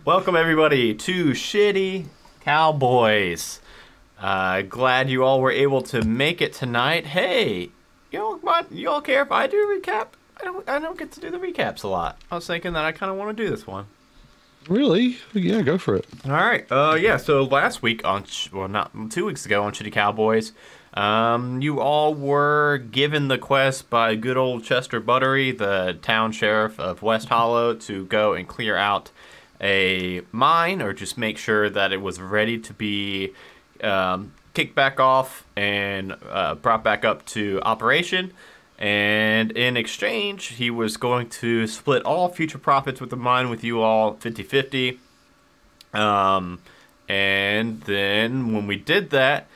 Welcome everybody to Shitty Cowboys. Glad you all were able to make it tonight. Hey, you all care if I do a recap? I don't get to do the recaps a lot. I was thinking that I kind of want to do this one. Really? Yeah, go for it. All right. Yeah. So last week not 2 weeks ago on Shitty Cowboys, you all were given the quest by good old Chester Buttery, the town sheriff of West Hollow, to go and clear out a mine, or just make sure that it was ready to be kicked back off and brought back up to operation. And in exchange, he was going to split all future profits with the mine with you all 50-50. And then when we did that,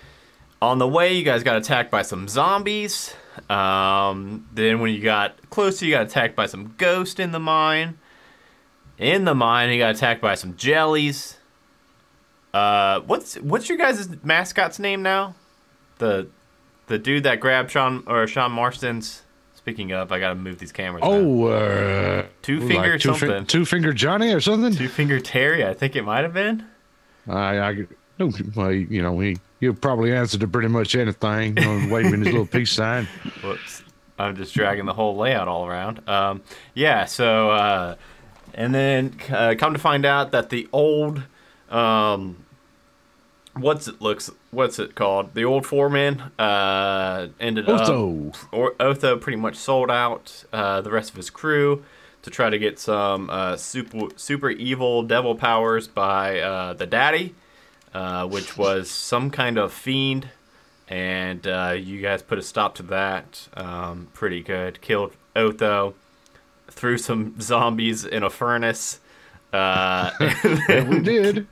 on the way, you guys got attacked by some zombies. Then when you got closer, you got attacked by some ghosts in the mine. In the mine, you got attacked by some jellies. What's your guys' mascot's name now? The dude that grabbed Sean Marston's. Speaking of, I gotta move these cameras. Oh, Two Finger like something. Two Finger Johnny or something. 2 Finger Terry, I think it might have been. Well, you probably answered to pretty much anything. Waving his little peace sign. Whoops, I'm just dragging the whole layout all around. Yeah. So, and then come to find out that the old, what's it called? The old foreman ended Otho. Otho pretty much sold out the rest of his crew to try to get some super evil devil powers by the daddy, which was some kind of fiend, and you guys put a stop to that pretty good. Killed Otho, threw some zombies in a furnace. Yeah, we did.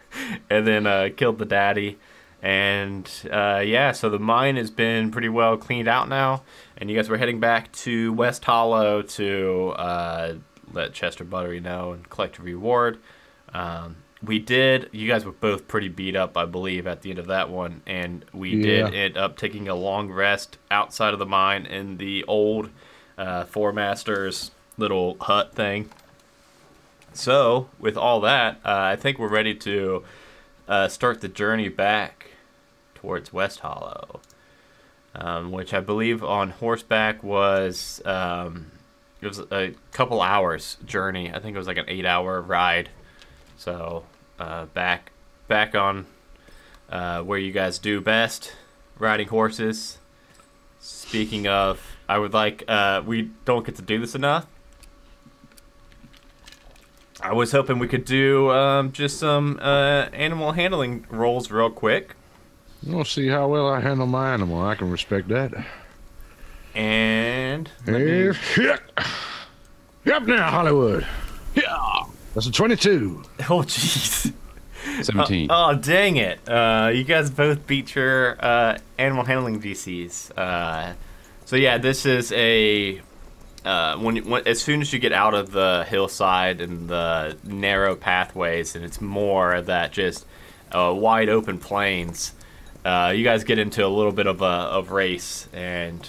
And then killed the daddy. And yeah, so the mine has been pretty well cleaned out now. And you guys were heading back to West Hollow to let Chester Buttery know and collect a reward. You guys were both pretty beat up, I believe, at the end of that one. And we did end up taking a long rest outside of the mine in the old Four Masters little hut thing. So, with all that, I think we're ready to start the journey back towards West Hollow, which I believe on horseback was it was a couple hours journey. I think it was like an 8-hour ride. So, back on where you guys do best, riding horses. Speaking of, I would like we don't get to do this enough. I was hoping we could do just some animal handling rolls real quick. We'll see how well I handle my animal. I can respect that. And Yep now, Hollywood. Yeah. That's a 22. oh jeez, 17. oh dang it! You guys both beat your animal handling DCs. So yeah, this is a. As soon as you get out of the hillside and the narrow pathways, and it's more of that just wide open plains, you guys get into a little bit of a race. And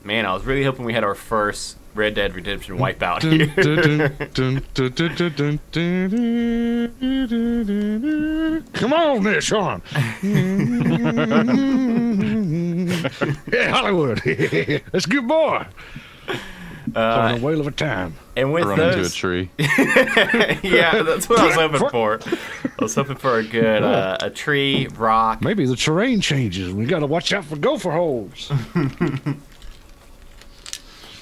man, I was really hoping we had our first Red Dead Redemption wipeout here. Come on there, Sean. Yeah, Hollywood. That's a good boy. Having a whale of a time. And with Run those, into a tree. yeah, that's what I was hoping for. I was hoping for a good a tree, rock. Maybe the terrain changes. We got to watch out for gopher holes.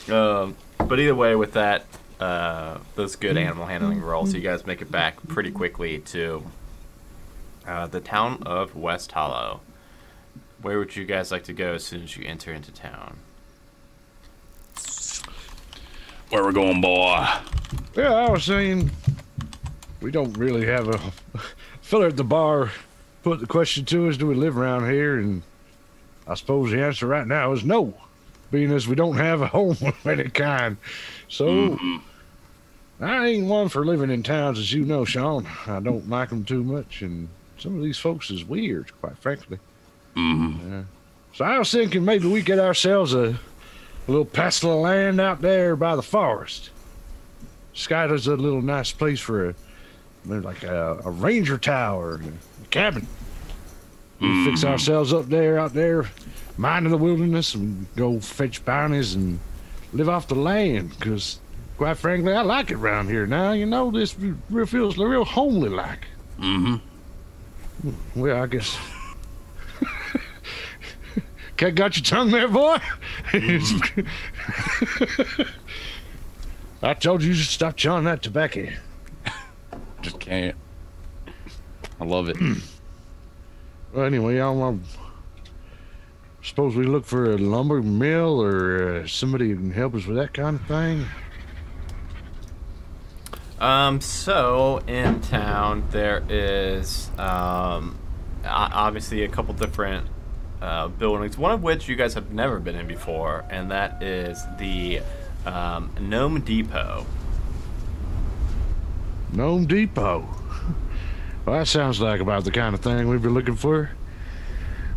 But either way, with that, those good animal handling rolls, you guys make it back pretty quickly to the town of West Hollow. Where would you guys like to go as soon as you enter into town? Where we going, boy? Yeah, I was saying we don't really have a fella at the bar put the question to us, do we live around here? And I suppose the answer right now is no, being as we don't have a home of any kind. So I ain't one for living in towns, as you know, Sean. I don't like them too much, and some of these folks is weird, quite frankly. So I was thinking maybe we get ourselves a little parcel of land out there by the forest. Skyler's a little nice place for like a ranger tower, a cabin. We fix ourselves up there, out there, minding the wilderness, and go fetch bounties and live off the land. Because, quite frankly, I like it around here now. You know, this feels real homely like. Mm-hmm. Well, I guess. Got your tongue there, boy? I told you to stop chawing that tobacco. Just can't. I love it. Well, anyway, I suppose we look for a lumber mill or somebody who can help us with that kind of thing. So in town there is obviously a couple different buildings, one of which you guys have never been in before, and that is the Gnome Depot. Gnome Depot. Well, that sounds like about the kind of thing we've been looking for.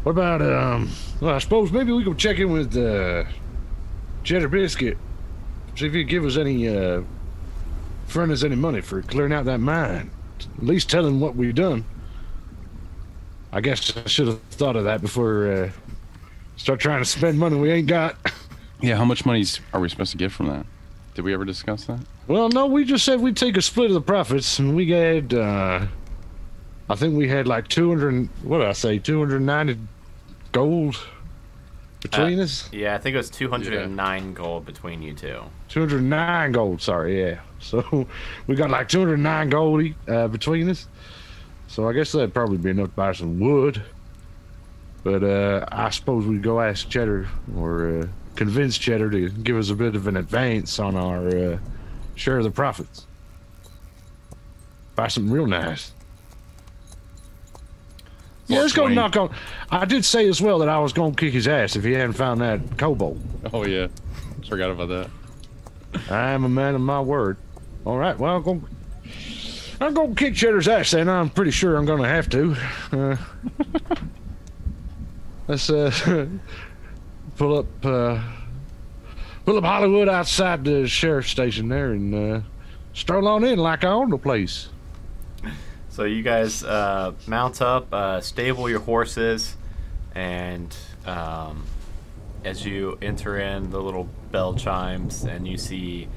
What about, well, I suppose maybe we go check in with Cheddar Biscuit. See if he can give us any, front us any money for clearing out that mine. At least tell him what we've done. I guess I should have thought of that before start trying to spend money we ain't got. Yeah, how much money are we supposed to get from that? Did we ever discuss that? Well, no, we just said we'd take a split of the profits, and we had, I think we had like 290 gold between us. Yeah, I think it was 209 gold between you two. 209 gold, sorry, yeah. So we got like 209 gold between us. So I guess that'd probably be enough to buy some wood. But I suppose we'd go ask Cheddar or convince Cheddar to give us a bit of an advance on our share of the profits. Buy something real nice. Yeah, let's go knock on. I did say as well that I was going to kick his ass if he hadn't found that kobold. Oh, yeah. Forgot about that. I am a man of my word. All right, well, I'm going to kick Cheddar's ass, and I'm pretty sure I'm going to have to. Let's pull up Hollywood outside the sheriff's station there and stroll on in like I own the place. So you guys mount up, stable your horses, and as you enter in, the little bell chimes, and you see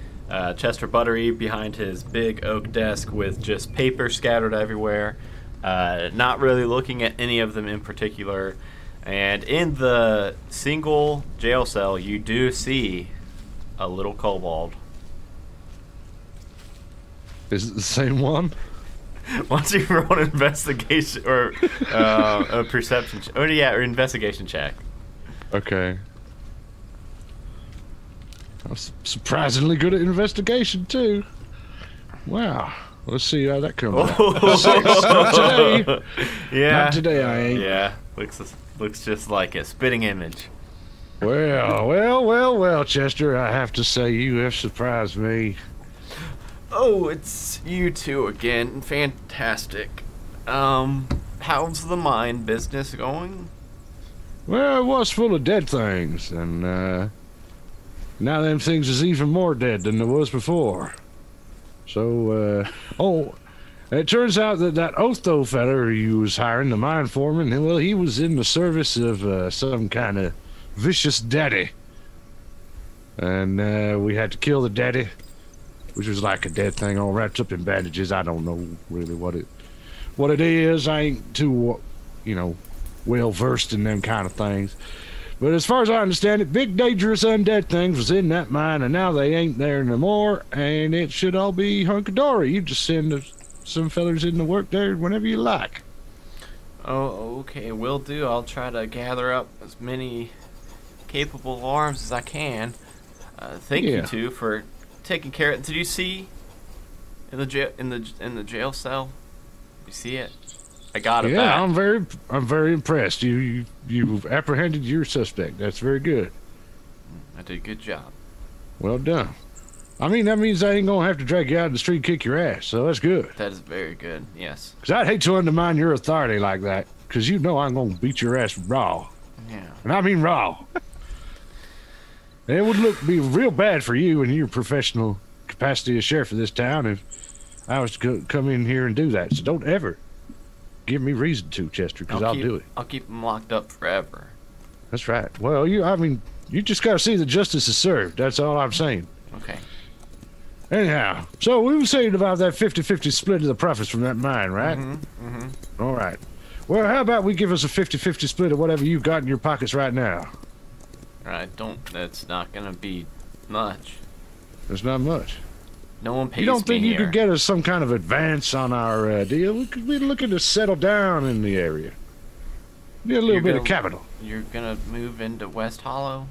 Chester Buttery behind his big oak desk with just paper scattered everywhere, not really looking at any of them in particular. And in the single jail cell, you do see a little kobold. Is it the same one? Once you roll an investigation or a perception, or investigation check. Okay. I'm surprisingly good at investigation too. Wow. Let's see how that comes out. Not today. Yeah. Not today, I ain't. Yeah. Looks just like a spitting image. Well, Chester, I have to say you have surprised me. Oh, it's you two again. Fantastic. How's the mine business going? Well, it was full of dead things, and now them things is even more dead than there was before. So, it turns out that Otho feller you was hiring, the mine foreman, well, he was in the service of some kind of vicious daddy. And we had to kill the daddy, which was like a dead thing all wrapped up in bandages. I don't know really what it is. I ain't too, well versed in them kind of things. But as far as I understand it, big dangerous undead things was in that mine, and now they ain't there no more, and it should all be hunky-dory. You just send some fellas in to work there whenever you like. Oh, okay, will do. I'll try to gather up as many capable arms as I can. Thank you two for taking care of it. Did you see in the jail cell? You see it? I got it back. I'm very impressed. You've apprehended your suspect. That's very good. I did a good job. Well done. I mean, that means I ain't gonna have to drag you out in the street and kick your ass, so that's good. That is very good, yes. Because I'd hate to undermine your authority like that, because I'm gonna beat your ass raw. Yeah. And I mean raw. It would be real bad for you in your professional capacity as sheriff of this town if hours to come in here and do that. So don't ever give me reason to, Chester, because I'll do it. I'll keep them locked up forever. That's right. Well, you just got to see that justice is served. That's all I'm saying. Okay. Anyhow, so we were saying about that 50-50 split of the profits from that mine, right? All right. Well, how about we give us a 50-50 split of whatever you've got in your pockets right now? That's not gonna be much. There's not much. No one pays me. You don't think you here. could get us some kind of advance on our deal? We could be looking to settle down in the area. Need a little bit of capital. You're gonna move into West Hollow?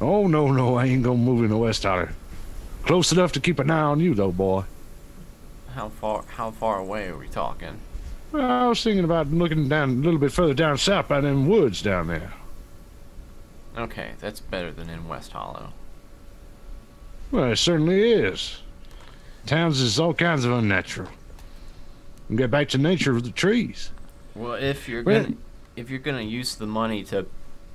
Oh, no, I ain't gonna move into West Hollow. Close enough to keep an eye on you, though, boy. How far away are we talking? Well, I was thinking about looking down a little bit further down south by them woods down there. Okay, that's better than in West Hollow. Well, it certainly is. Towns is all kinds of unnatural. And get back to nature with the trees. Well, if you're gonna use the money to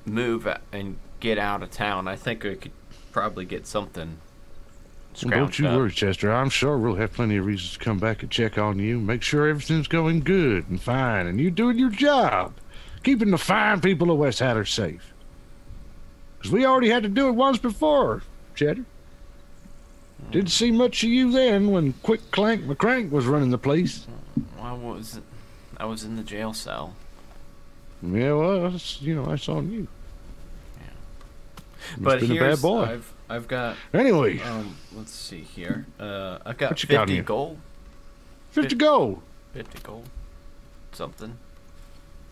move and get out of town, I think we could probably get something. Well, don't you worry, Chester. I'm sure we'll have plenty of reasons to come back and check on you, make sure everything's going good and fine, and you doing your job, keeping the fine people of West Hatter safe. Because we already had to do it once before, Cheddar. Didn't see much of you then when Quick Clank McCrank was running the place. I was in the jail cell. Yeah, well, that's on you. Yeah. You've But been a bad boy. I've got. Anyway, let's see here. I've got what you got 50 here? gold. 50 gold. 50 gold. Something.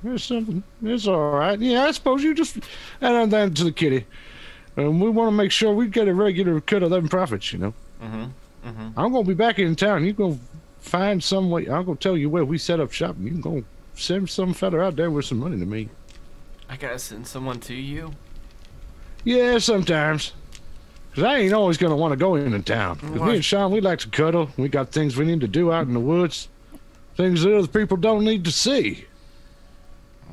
There's something. It's all right. Yeah, I suppose you just add that to the kitty. We want to make sure we get a regular cut of them profits, you know. I'm going to be back in town. You're going to find some way. I'm going to tell you where we set up shop, and you can go send some fella out there with some money to me. I got to send someone to you? Yeah, sometimes. Because I ain't always going to want to go into town. Because me and Sean, we like to cuddle. We got things we need to do out in the woods. Things that other people don't need to see.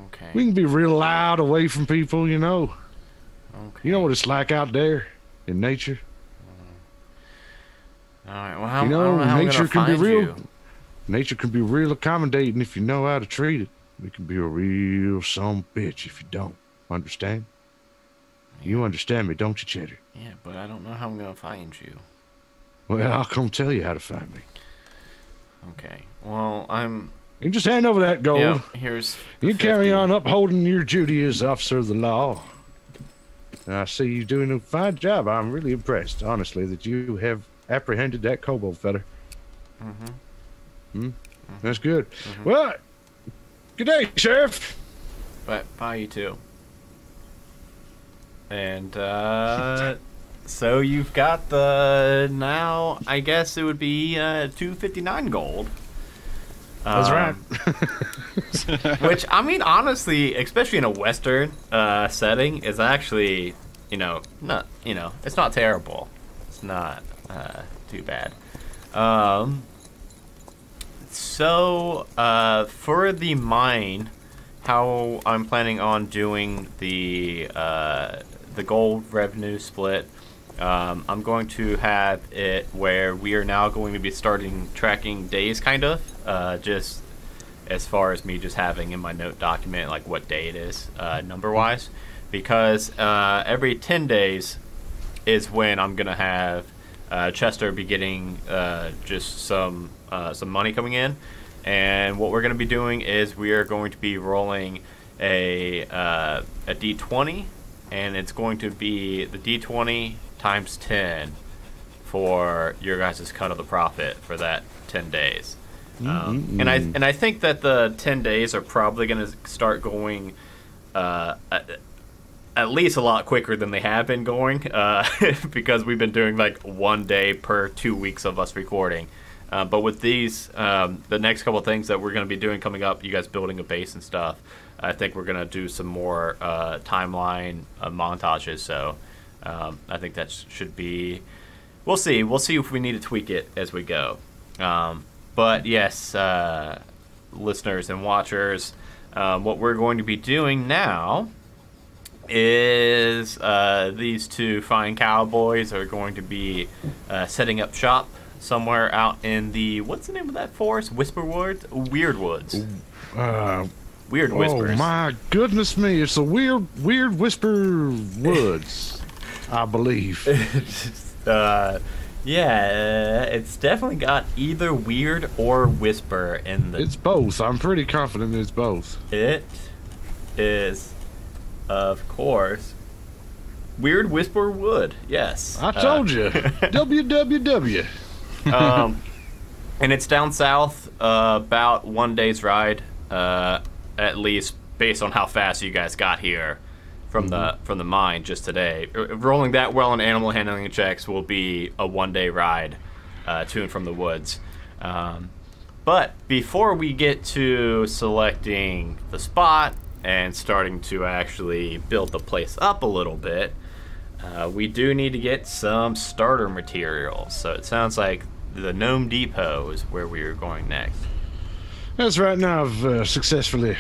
Okay. We can be real loud away from people, you know. Okay. You know what it's like out there in nature. All right. Well, how, you I don't know how nature I'm gonna can be find real. you. Nature can be real accommodating if you know how to treat it. It can be a real some bitch if you don't. Understand? You understand me, don't you, Cheddar? Yeah, but I don't know how I'm gonna find you. Well, I'll come tell you how to find me. Okay. Well, I'm. You just hand over that gold. Yeah. Here's. You carry on upholding your duty as officer of the law. I see you doing a fine job. I'm really impressed, honestly, that you have apprehended that kobold fella. That's good. Well, good day, Sheriff. Bye, you too. And so you've got the now. I guess it would be 259 gold. That's right. Which, I mean, honestly, especially in a Western setting, is actually, it's not terrible. It's not too bad. So, for the mine, how I'm planning on doing the gold revenue split, I'm going to have it where we are now going to be starting tracking days, kind of, just as far as me just having in my note document like what day it is, number-wise, because every 10 days is when I'm gonna have Chester be getting just some money coming in, and what we're gonna be doing is we are going to be rolling a D20, and it's going to be the D20 times 10 for your guys' cut of the profit for that 10 days. And I think that the 10 days are probably going to start going at least a lot quicker than they have been going, because we've been doing like 1 day per 2 weeks of us recording. But with these, the next couple of things that we're going to be doing coming up, you guys building a base and stuff, I think we're going to do some more timeline montages. So I think that should be... We'll see if we need to tweak it as we go. But yes, listeners and watchers, what we're going to be doing now is these two fine cowboys are going to be setting up shop. somewhere out in the, what's the name of that forest? Whisper Woods? Weird Woods. Weird Whispers. Oh my goodness me! It's the weird Whisper Woods, I believe. It's definitely got either weird or whisper in the. It's both. I'm pretty confident it's both. It is, of course, Weird Whisper Wood. Yes, I told you. WWW. And it's down south, about 1 day's ride, at least based on how fast you guys got here from the mine just today. Rolling that well on animal handling checks will be a 1 day ride to and from the woods. But before we get to selecting the spot and starting to actually build the place up a little bit, we do need to get some starter materials. So it sounds like the Gnome Depot is where we are going next. That's right. Now I've successfully,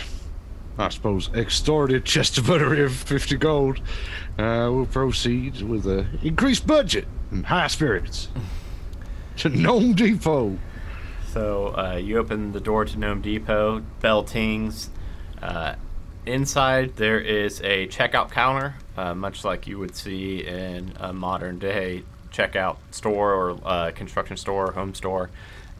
I suppose, extorted a chest of butter of 50 gold. We'll proceed with an increased budget and high spirits to Gnome Depot. So you open the door to Gnome Depot, bell tings. Inside there is a checkout counter, much like you would see in a modern day checkout store or construction store, home store.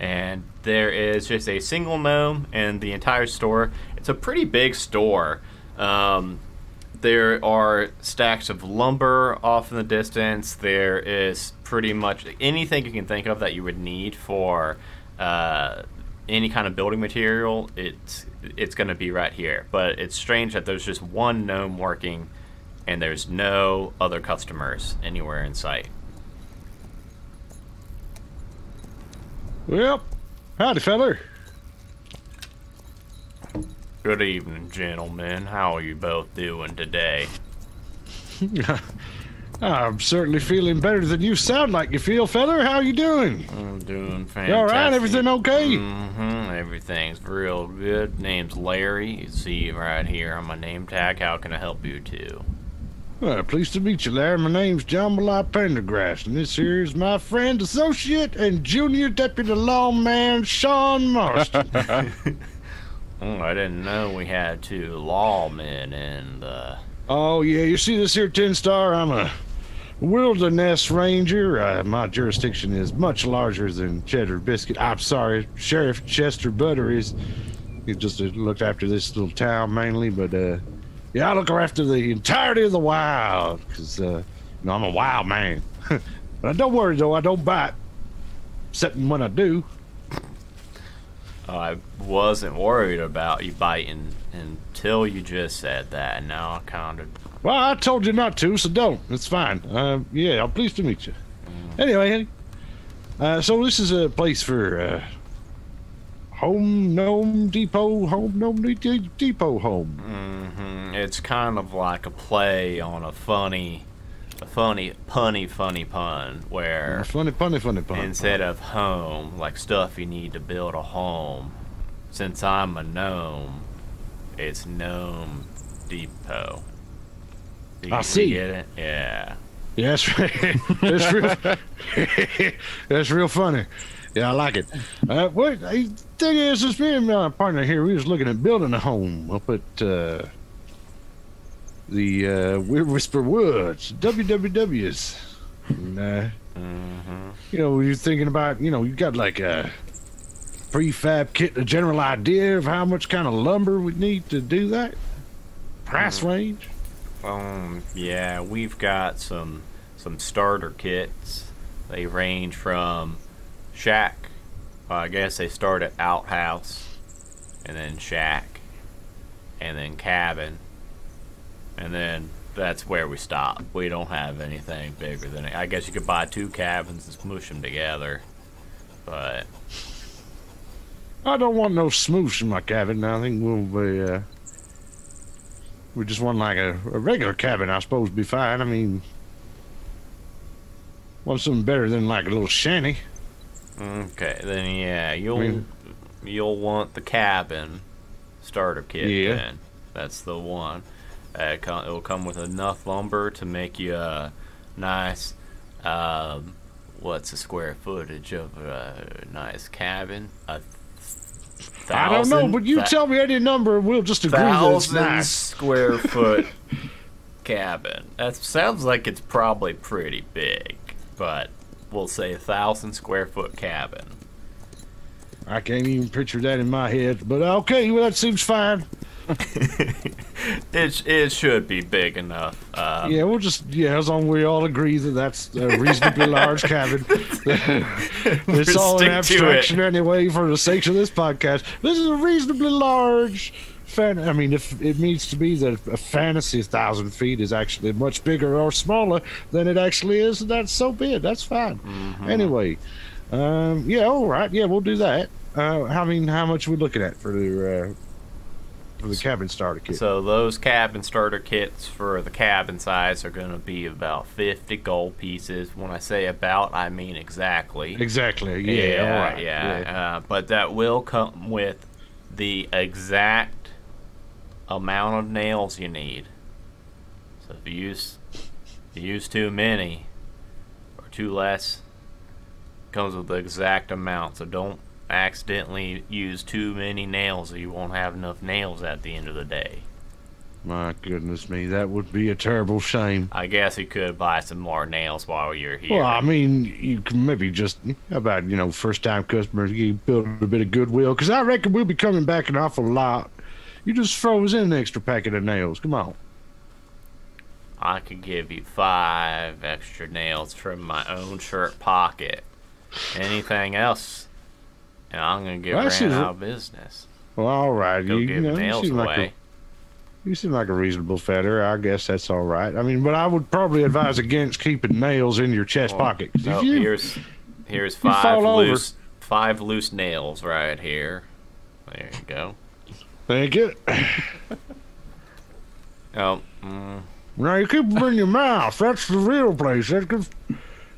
And there is just a single gnome in the entire store. It's a pretty big store. There are stacks of lumber off in the distance. There is pretty much anything you can think of that you would need for any kind of building material. It's going to be right here. But it's strange that there's just one gnome working and there's no other customers anywhere in sight. Well, howdy, feller. Good evening, gentlemen. How are you both doing today? I'm certainly feeling better than you sound like you feel, feller. How you doing? I'm doing fantastic. You all right? Everything okay? Mm-hmm. Everything's real good. Name's Larry. You see right here on my name tag. How can I help you too? Well, pleased to meet you, Larry. My name's John Malai Pendergrass, and this here is my friend, associate, and junior deputy lawman, Sean Marston. Oh, I didn't know we had two lawmen in the... Oh, yeah, you see this here 10-star? I'm a wilderness ranger. My jurisdiction is much larger than Cheddar Biscuit. I'm sorry, Sheriff Chester Butter is... He just looked after this little town mainly, but, yeah, I look after the entirety of the wild, because, I'm a wild man. But don't worry, though, I don't bite, except when I do. I wasn't worried about you biting until you just said that, and now I kind of... Well, I told you not to, so don't. It's fine. Yeah, I'm pleased to meet you. Anyway, so this is a place for, Home Gnome Depot home. Mm-hmm. It's kind of like a play on a funny pun, where funny pun. instead of home, like stuff you need to build a home, since I'm a gnome, it's Gnome Depot. I see. Get it? Yeah. Yeah, that's right. That's real. That's real funny. Yeah, I like it. What the thing is, this me and my partner here, we was looking at building a home up at the Weird Whisper Woods, WWWs. And, you know, you're thinking about, you know, you got like a prefab kit, a general idea of how much kind of lumber we need to do that? Price range? Yeah, we've got some starter kits. They range from shack. I guess they start at outhouse, and then shack, and then cabin, and then that's where we stop. We don't have anything bigger than it. I guess you could buy 2 cabins and smoosh them together, but I don't want no smoosh in my cabin. I think we'll be, we just want like a regular cabin, I suppose, be fine. I mean, want something better than like a little shanty. Okay, then yeah, you'll want the cabin starter kit. Yeah, then. That's the one. It'll come with enough lumber to make you a nice What's the square footage of a nice cabin? I don't know, but you tell me any number and we'll just agree that it's 1,000 nice. square foot cabin. That sounds like it's probably pretty big, but we'll say 1,000 square foot cabin. I can't even picture that in my head, but okay, well, that seems fine. It should be big enough. Yeah, we'll just, as long as we all agree that that's a reasonably large cabin. It's all an abstraction anyway for the sake of this podcast. This is a reasonably large I mean, if it means to be that a fantasy 1,000 feet is actually much bigger or smaller than it actually is, that's so be it. That's fine. Anyway, all right. Yeah, we'll do that. How much are we looking at for the cabin starter kit? So those cabin starter kits for the cabin size are going to be about 50 gold pieces. When I say about, I mean exactly. Exactly. Yeah. All right. Yeah. But that will come with the exact amount of nails you need. So if you use too many or too less, it comes with the exact amount. So don't accidentally use too many nails or you won't have enough nails at the end of the day. My goodness me, that would be a terrible shame. I guess you could buy some more nails while you're here. Well, I mean, you can maybe just, how about, first-time customers, you build a bit of goodwill, because I reckon we'll be coming back an awful lot. You just throw us in an extra packet of nails. Come on. I could give you 5 extra nails from my own shirt pocket. Anything else, and I'm going to get ran out of business. Well, all right. Go give nails away. You seem like a reasonable fetter. I guess that's all right. I mean, but I would probably advise against keeping nails in your chest pocket. No, here's 5 loose nails right here. There you go. Thank you. Oh. Now you keep them in your mouth. That's the real place.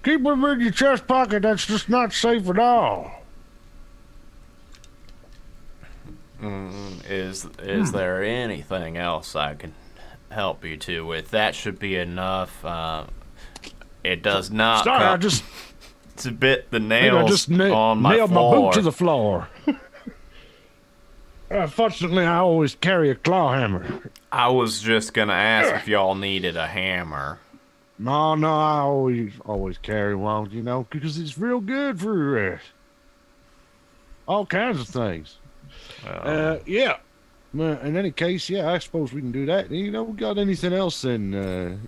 Keep them in your chest pocket. That's just not safe at all. Is there anything else I can help you with? That should be enough. It does not. Sorry, to bit the nails on my nailed floor. My boot to the floor. Fortunately, I always carry a claw hammer. I was just gonna ask if y'all needed a hammer. No, I always carry one, because it's real good for all kinds of things. Yeah. In any case, I suppose we can do that. We got anything else in the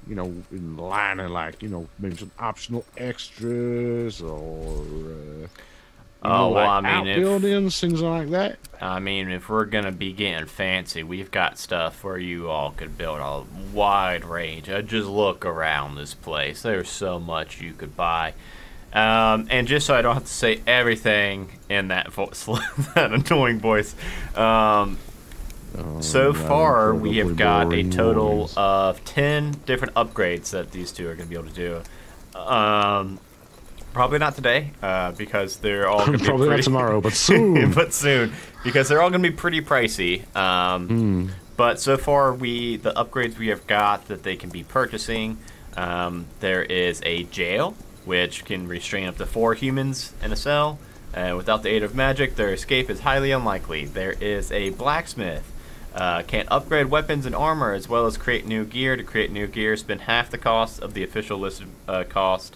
line of maybe some optional extras or outbuildings, things like that. I mean, if we're gonna be getting fancy, we've got stuff where you all could build a wide range. Just look around this place. There's so much you could buy. And just so I don't have to say everything in that that annoying voice, so far we have got a total of 10 different upgrades that these two are going to be able to do. Probably not today, because they're all going to be probably not tomorrow, but soon. But soon, because they're all going to be pretty pricey. But so far, the upgrades we have got that they can be purchasing. There is a jail, which can restrain up to 4 humans in a cell. Without the aid of magic, their escape is highly unlikely. There is a blacksmith. Can upgrade weapons and armor as well as create new gear. To create new gear, spend half the cost of the official listed cost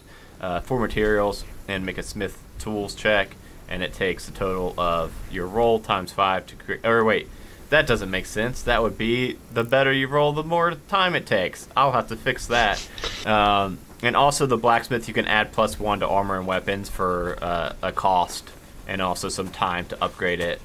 for materials and make a smith tools check. And it takes a total of your roll times 5 to create. Or wait, that doesn't make sense. That would be the better you roll, the more time it takes. I'll have to fix that. And also the blacksmith, you can add +1 to armor and weapons for a cost and also some time to upgrade it.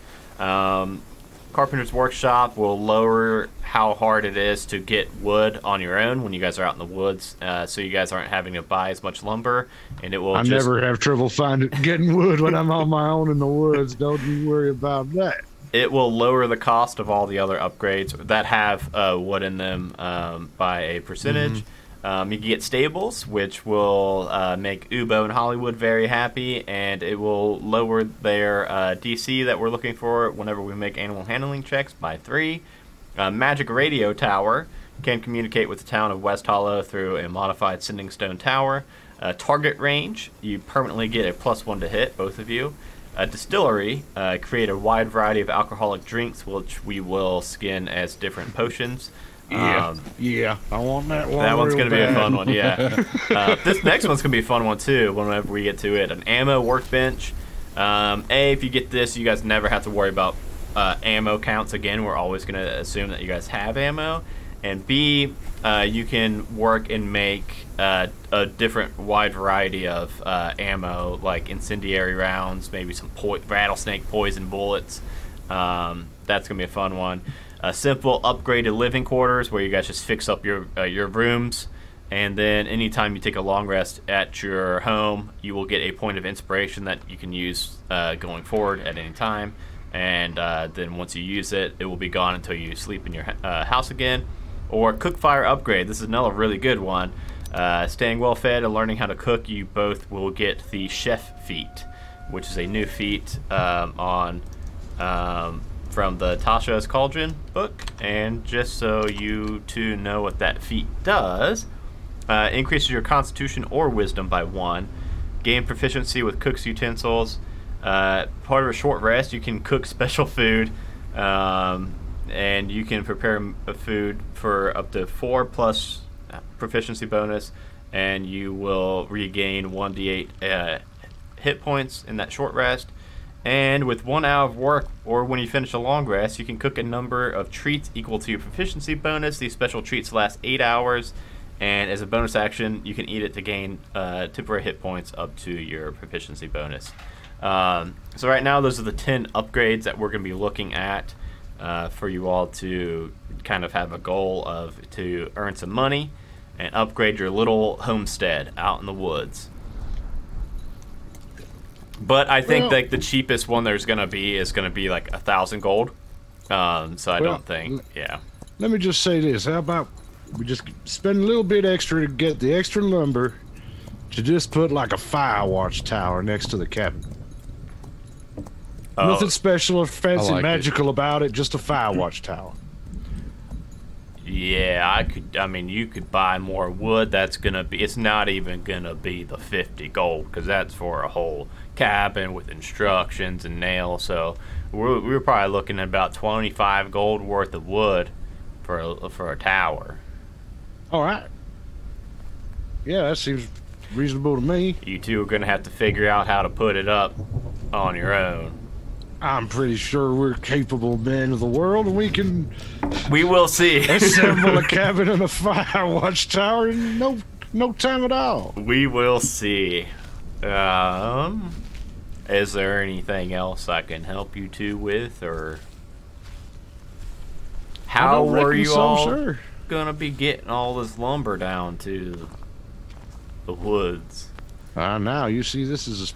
Carpenter's Workshop will lower how hard it is to get wood on your own when you guys are out in the woods, so you guys aren't having to buy as much lumber, and it will I never have trouble getting wood when I'm on my own in the woods. Don't you worry about that. It will lower the cost of all the other upgrades that have wood in them by a percentage. You can get stables, which will make Ubo and Hollywood very happy, and it will lower their DC that we're looking for whenever we make animal handling checks by 3. Magic Radio Tower can communicate with the town of West Hollow through a modified sending stone tower. Target range, you permanently get a +1 to hit, both of you. Distillery, create a wide variety of alcoholic drinks, which we will skin as different potions. Yeah, I want that one. That one's going to be a fun one, yeah. This next one's going to be a fun one, too, whenever we get to it. An ammo workbench. If you get this, you guys never have to worry about ammo counts again. We're always going to assume that you guys have ammo. And B, you can work and make a different wide variety of ammo, like incendiary rounds, maybe some rattlesnake poison bullets. That's going to be a fun one. Simple upgraded living quarters where you guys just fix up your rooms, and then anytime you take a long rest at your home, you will get a point of inspiration that you can use going forward at any time. And then once you use it, it will be gone until you sleep in your house again. Or cook fire upgrade. This is another really good one. Staying well fed and learning how to cook, you both will get the chef feat, which is a new feat from the Tasha's Cauldron book. And just so you two know what that feat does, increases your constitution or wisdom by 1. Gain proficiency with cook's utensils. Part of a short rest, you can cook special food, and you can prepare a food for up to 4 plus proficiency bonus, and you will regain 1d8 hit points in that short rest. And with 1 hour of work, or when you finish a long rest, you can cook a number of treats equal to your proficiency bonus. These special treats last 8 hours, and as a bonus action, you can eat it to gain temporary hit points up to your proficiency bonus. So right now, those are the 10 upgrades that we're going to be looking at for you all to kind of have a goal of to earn some money and upgrade your little homestead out in the woods. But I think like the cheapest one there's gonna be is gonna be like 1,000 gold. So I don't think, yeah. Let me just say this: how about we just spend a little bit extra to get the extra lumber to just put like a fire watch tower next to the cabin? Nothing special or fancy magical about it, just a fire watch tower. Yeah, I mean, you could buy more wood. That's gonna be. It's not even gonna be the 50 gold because that's for a whole cabin with instructions and nails. So we're probably looking at about 25 gold worth of wood for a tower. All right. Yeah, that seems reasonable to me. You two are gonna have to figure out how to put it up on your own. I'm pretty sure we're capable men of the world, and we will see. Assemble a cabin and a fire watch tower in no time at all. We will see. Is there anything else I can help you two with, or how were you all gonna be getting all this lumber down to the woods? Now you see, this is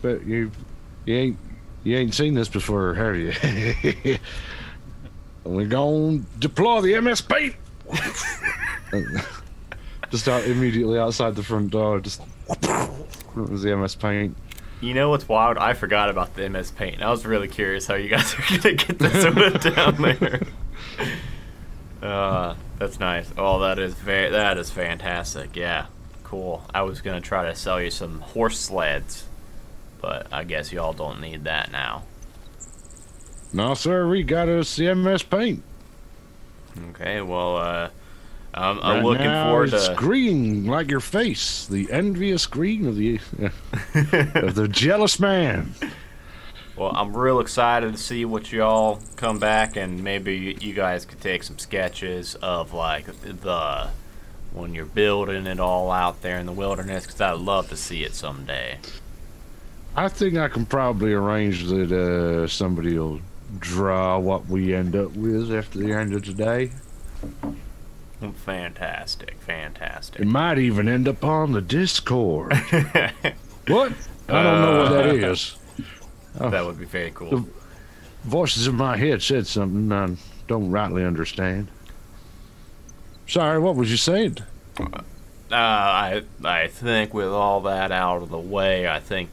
you ain't seen this before, have you? We're gonna deploy the MS Paint. Just out immediately outside the front door. Just it was the MS Paint. You know what's wild? I forgot about the MS Paint. I was really curious how you guys are gonna get this wood down there. That's nice. Oh, that is fantastic. Yeah, cool. I was gonna try to sell you some horse sleds, but I guess y'all don't need that now. No, sir. We got us the MS Paint. Okay, well, I'm looking forward to... It's green like your face. The envious green of the of the jealous man. Well, I'm real excited to see what y'all come back, and maybe you guys could take some sketches of, like, when you're building it all out there in the wilderness, because I'd love to see it someday. I think I can probably arrange that somebody will draw what we end up with after the end of today. Fantastic, fantastic. It might even end up on the Discord. What? I don't know what that is. That would be very cool. The voices in my head said something I don't rightly understand. Sorry, what was you saying? I think with all that out of the way, I think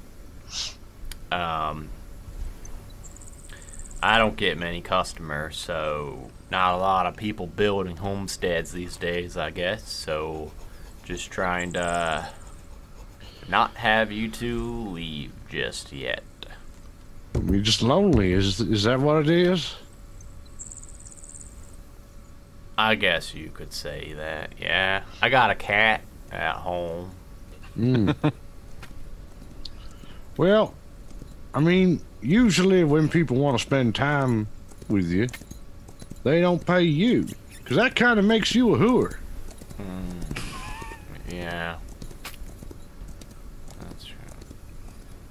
I don't get many customers, so not a lot of people building homesteads these days, I guess. So just trying to not have you two leave just yet. You're just lonely. Is that what it is? I guess you could say that, yeah. I got a cat at home. Well, I mean, usually when people want to spend time with you, they don't pay you. Because that kind of makes you a hooer. Yeah. That's true.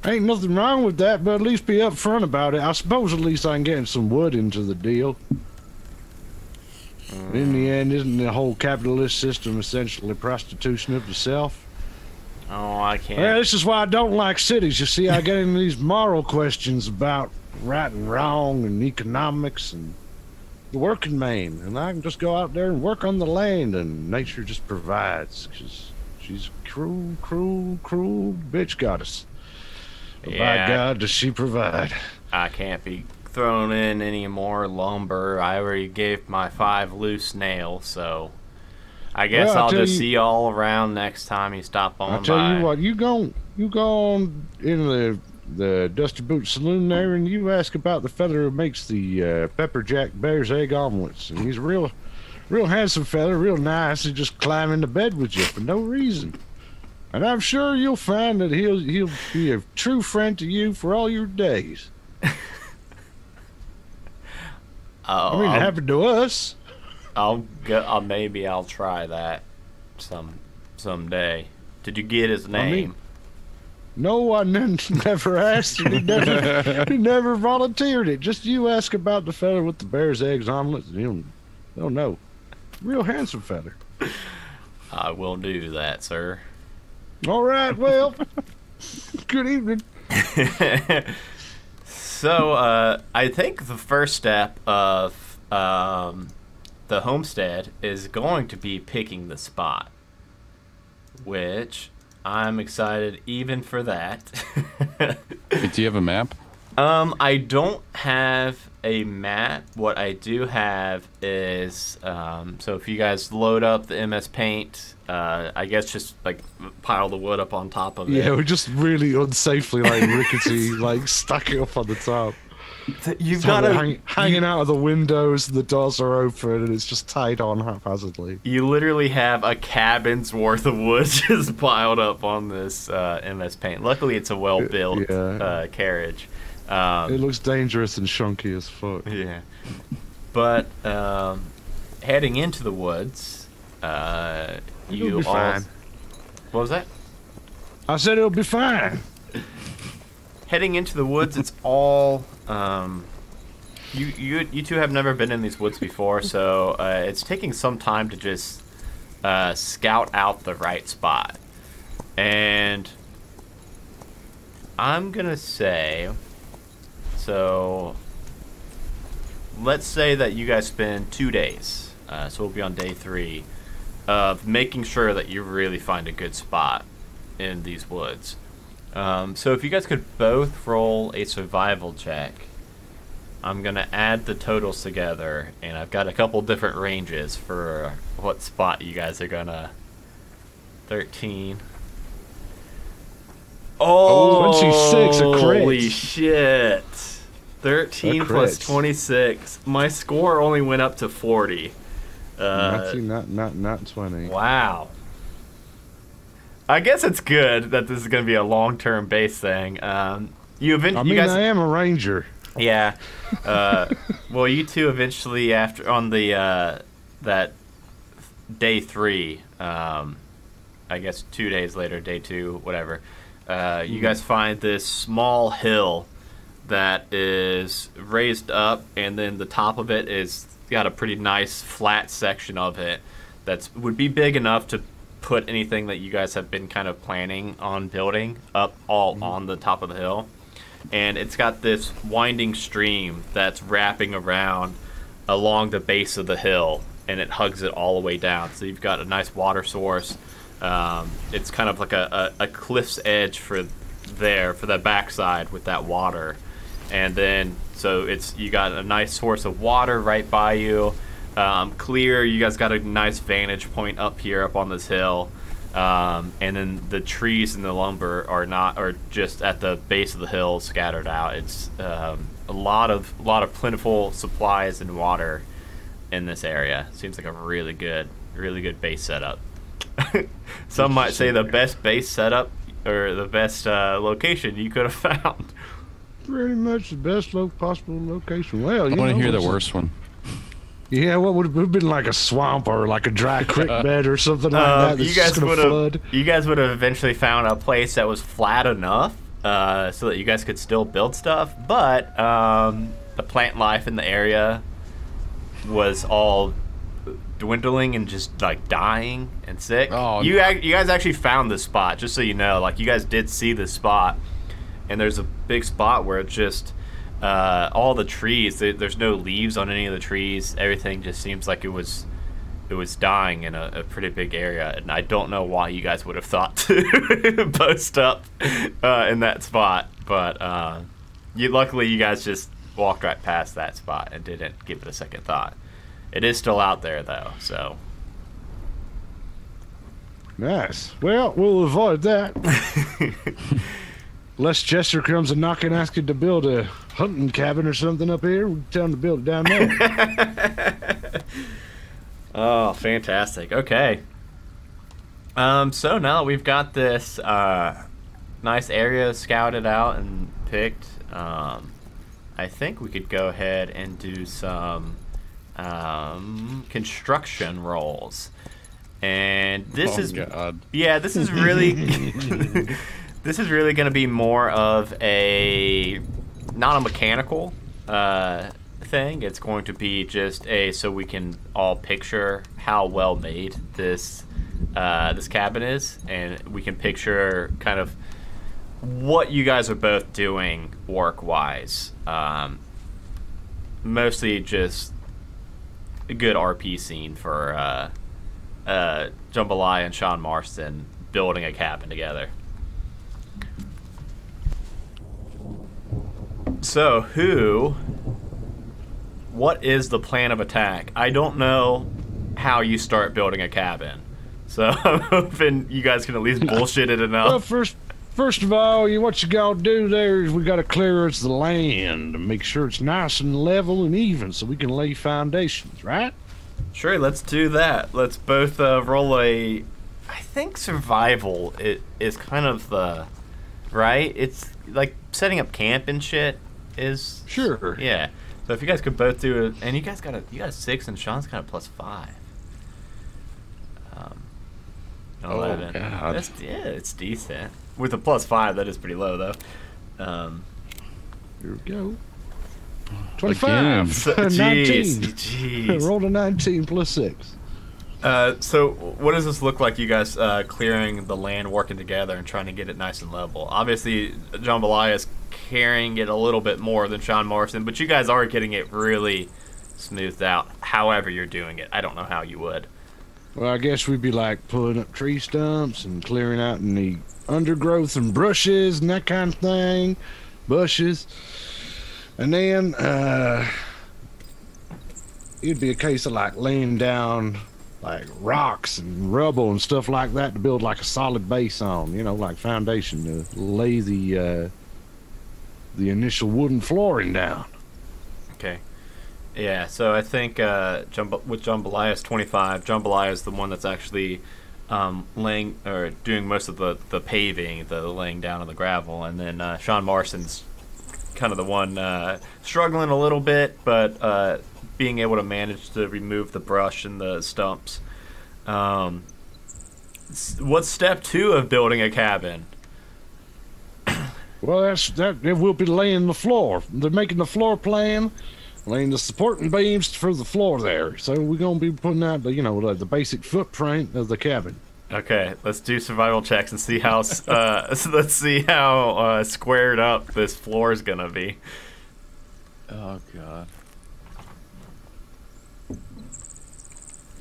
Ain't nothing wrong with that, but at least be upfront about it. I suppose at least I can get some wood into the deal. In the end, isn't the whole capitalist system essentially prostitution of the self? Oh, I can't. Well, this is why I don't like cities. You see, I get into these moral questions about right and wrong and economics and the working man. And I can just go out there and work on the land and nature just provides. Because she's a cruel, cruel, cruel bitch goddess. But by God, does she provide. I can't be throwing in any more lumber. I already gave my 5 loose nails, so I guess I'll just see y'all around next time you stop on by. I'll tell you what, you go on in the Dusty Boot Saloon there, and you ask about the fella who makes the Pepper Jack Bear's egg omelets. And he's a real handsome fella, real nice. He just climb into bed with you for no reason. And I'm sure you'll find that he'll be a true friend to you for all your days. I mean, it happened to us. Maybe I'll try that someday. Did you get his name? No, I never asked. He never volunteered it. Just you ask about the fella with the bear's eggs omelets, and he'll know. Real handsome fella. I will do that, sir. All right. Well, good evening. So, I think the first step of the homestead is going to be picking the spot, which I'm excited even for that. Do you have a map? I don't have a map. What I do have is, so if you guys load up the MS Paint, I guess just like pile the wood up on top of it. Yeah, we just really unsafely rickety, stuck it up on the top. You've got to hanging out of the windows. The doors are open, and it's just tied on haphazardly. You literally have a cabin's worth of wood just piled up on this MS Paint. Luckily, it's a well-built carriage. It looks dangerous and chunky as fuck. Yeah, but heading into the woods, you'll be fine. What was that? I said it'll be fine. Heading into the woods, it's all. You two have never been in these woods before, so it's taking some time to just scout out the right spot. And I'm gonna say, so let's say that you guys spend 2 days, so we'll be on day 3, of making sure that you really find a good spot in these woods. So if you guys could both roll a survival check, I'm going to add the totals together, and I've got a couple different ranges for what spot you guys are going to... 13. Oh, 26, a crit. Holy shit. 13 plus 26. My score only went up to 40. Not 20. Wow. I guess it's good that this is going to be a long-term base thing. I am a ranger. Yeah. Well, you two eventually, after on the that day 3, I guess 2 days later, day 2, whatever. You guys find this small hill that is raised up, and then the top of it is got a pretty nice flat section of it that would be big enough to put anything that you guys have been kind of planning on building up all on the top of the hill. And it's got this winding stream that's wrapping around along the base of the hill, and it hugs it all the way down. So you've got a nice water source. It's kind of like a cliff's edge for the backside with that water. And then, so you got a nice source of water right by you. Clear, you guys got a nice vantage point up here up on this hill. And then the trees and the lumber are just at the base of the hill scattered out. It's a lot of plentiful supplies and water in this area. Seems like a really good base setup. Some might say the best base setup or the best location you could have found. Pretty much the best possible location. Well, I want to hear the worst one. Yeah, what would have been like a swamp or like a dry creek bed or something like that? You guys would have eventually found a place that was flat enough so that you guys could still build stuff, but the plant life in the area was all dwindling and just like dying and sick. Oh, you guys actually found this spot, just so you know. Like, you guys did see this spot, and there's a big spot where it's just all the trees. There's no leaves on any of the trees. Everything just seems like it was dying in a pretty big area, and I don't know why you guys would have thought to post up in that spot, but luckily you guys just walked right past that spot and didn't give it a second thought. It is still out there though, so. Nice. Well, we'll avoid that. Unless Chester comes and knocking, asking to build a hunting cabin or something up here, we tell him to build it down there. Oh, fantastic. Okay. So now that we've got this nice area scouted out and picked, I think we could go ahead and do some construction rolls. And this is really this is really going to be more of a not a mechanical thing. It's going to be just so we can all picture how well made this this cabin is, and we can picture kind of what you guys are both doing work wise. Mostly just a good RP scene for Jambalaya and Sean Marston building a cabin together. So, what is the plan of attack? I don't know how you start building a cabin, so I'm hoping you guys can at least bullshit it enough. Well, first of all, what you gotta do there is we gotta clearance the land and make sure it's nice and level and even so we can lay foundations, right? Sure, let's do that. Let's both roll I think survival is kind of the... Right? It's like setting up camp and shit is... Sure. Yeah. So if you guys could both do it... And you guys got a 6 and Sean's got a +5. 11. Oh, God. It's decent. With a +5, that is pretty low, though. Here we go. 25. So, 19. Jeez. Rolled a 19 +6. So what does this look like, you guys clearing the land, working together, and trying to get it nice and level? Obviously, Jambalaya is carrying it a little bit more than Sean Morrison, but you guys are getting it really smoothed out, however you're doing it. I don't know how you would. Well, I guess we'd be like pulling up tree stumps and clearing out any undergrowth and brushes and that kind of thing. Bushes. And then it'd be a case of like laying down like rocks and rubble and stuff like that to build like a solid base on, like foundation to lay the initial wooden flooring down. Okay. Yeah, so I think with Jambalaya is 25. Jambalaya is the one that's actually laying or doing most of the paving, the laying down of the gravel, and then Sean Marston's kind of the one struggling a little bit, but being able to manage to remove the brush and the stumps. What's step 2 of building a cabin? Well, that we'll be laying the floor. They're making the floor plan, laying the supporting beams for the floor there. So we're gonna be putting out the basic footprint of the cabin. Okay, let's do survival checks and see how let's see how squared up this floor is gonna be. Oh God.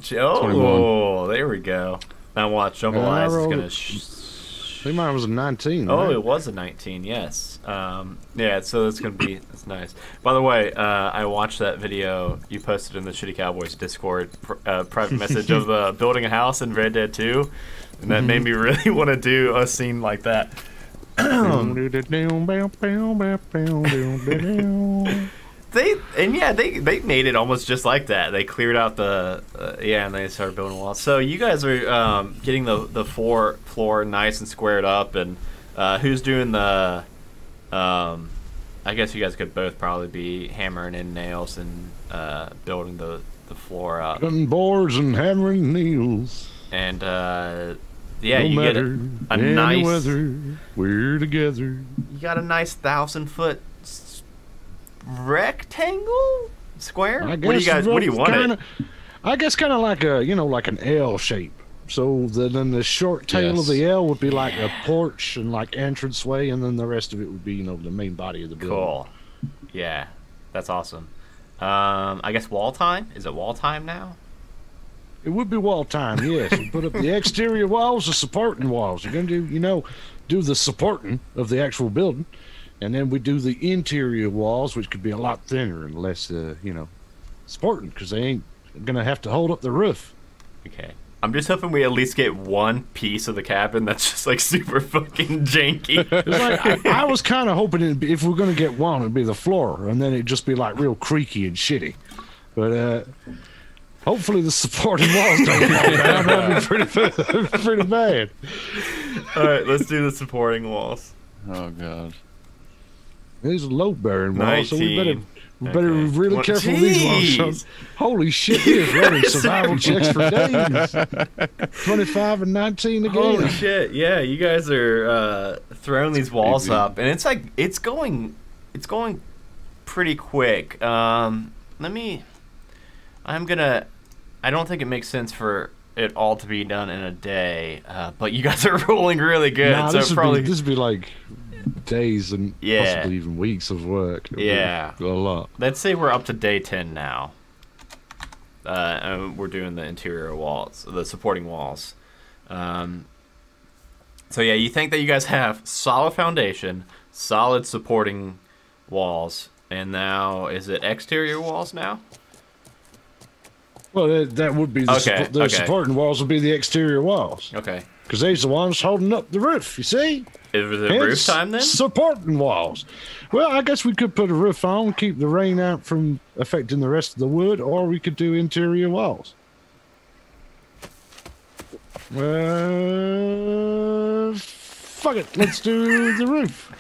Oh, there we go. Now watch, Jambalaya is gonna I think mine was a 19. Oh, right? it was a 19, yes. Yeah, so that's that's nice. By the way, I watched that video you posted in the Shitty Cowboys Discord private message of building a house in Red Dead 2, and that made me really want to do a scene like that. They made it almost just like that. They cleared out the and they started building walls. So you guys are getting the floor nice and squared up, and who's doing the? I guess you guys could both probably be hammering in nails and building the floor up. Cutting boards and hammering nails. And yeah, no you get a nice weather. We're together. You got a nice 1,000-foot rectangle square. What do you guys? What do you want it? I guess kind of like a like an L shape. So then the short tail of the L would be like a porch and like entranceway, and then the rest of it would be the main body of the building. Cool. Yeah, that's awesome. I guess wall time. Is it wall time now? It would be wall time, yes. We put up the exterior walls, the supporting walls. You're gonna do the supporting of the actual building, and then we do the interior walls, which could be a lot thinner and less, supporting, because they ain't gonna have to hold up the roof. Okay. I'm just hoping we at least get one piece of the cabin that's just like super fucking janky. It's like I was kind of hoping if we're gonna get one, it'd be the floor, and then it'd just be like real creaky and shitty. But hopefully the supporting walls don't fall down. That'd be pretty bad. All right, let's do the supporting walls. Oh god. These are load-bearing walls, so we better be Okay. really careful with these ones. Holy shit, we is running survival checks for days. 25 and 19 again. Holy shit! Yeah, you guys are throwing these walls up, and it's like it's going pretty quick. I don't think it makes sense for it all to be done in a day, but you guys are rolling really good. Nah, so this would be like days and possibly even weeks of work. Yeah, a lot. Let's say we're up to day 10 now. And we're doing the interior walls, the supporting walls. So yeah, you think that you guys have solid foundation, solid supporting walls, and now is it exterior walls now? Well, that would be the supporting walls would be the exterior walls. Okay. Because they's the ones holding up the roof, you see? Is it roof time then? Supporting walls. Well, I guess we could put a roof on, keep the rain out from affecting the rest of the wood, or we could do interior walls. Fuck it. Let's do the roof.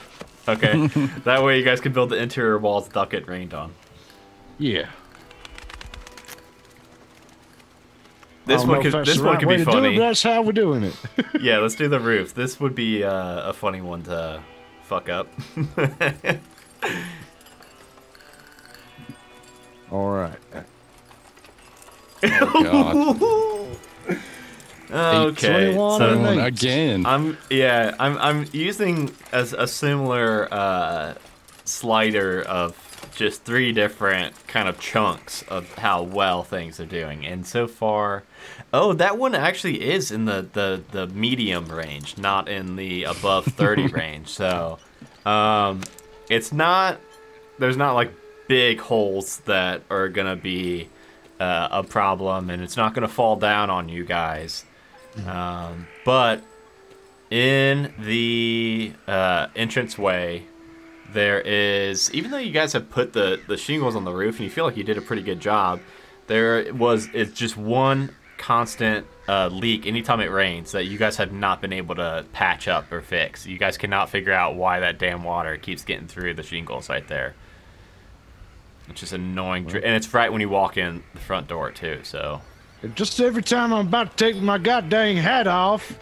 Okay. That way you guys can build the interior walls without getting rained on. Yeah. This one could be funny. That's how we're doing it. Yeah, let's do the roof. This would be a funny one to fuck up. All right. Oh god. Okay. So again. I'm using a similar slider of just 3 different kind of chunks of how well things are doing, and so far, that one actually is in the medium range, not in the above 30 range. So, it's not. There's not like big holes that are gonna be a problem, and it's not gonna fall down on you guys. But in the entranceway, there is, even though you guys have put the shingles on the roof and you feel like you did a pretty good job, it's just one constant leak anytime it rains that you guys have not been able to patch up or fix. You guys cannot figure out why that damn water keeps getting through the shingles right there. It's just annoying. And it's right when you walk in the front door too, so. Just every time I'm about to take my goddamn hat off,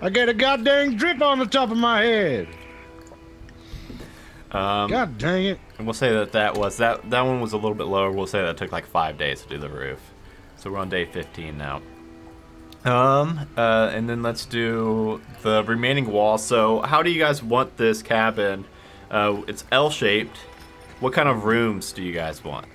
I get a goddamn drip on the top of my head. God dang it. And we'll say that one was a little bit lower. We'll say that took like 5 days to do the roof. So we're on day 15 now. And then let's do the remaining wall. So how do you guys want this cabin? It's L-shaped. What kind of rooms do you guys want?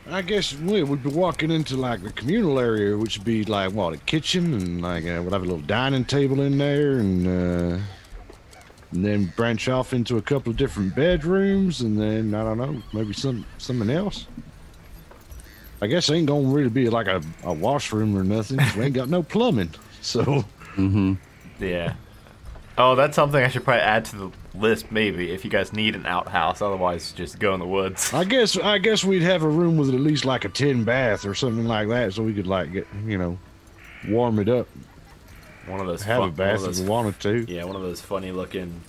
I guess we'd be walking into like the communal area, which would be like what, a kitchen, and like we'd have a little dining table in there, and then branch off into a couple of different bedrooms, and then I don't know, maybe something else. I guess it ain't gonna really be like a washroom or nothing. We ain't got no plumbing, so. Yeah. Oh, that's something I should probably add to the list, maybe, if you guys need an outhouse. Otherwise, just go in the woods. I guess we'd have a room with at least like a tin bath or something like that, so we could like get, warm it up. One of those have a bath if we wanted to. Yeah, one of those funny looking.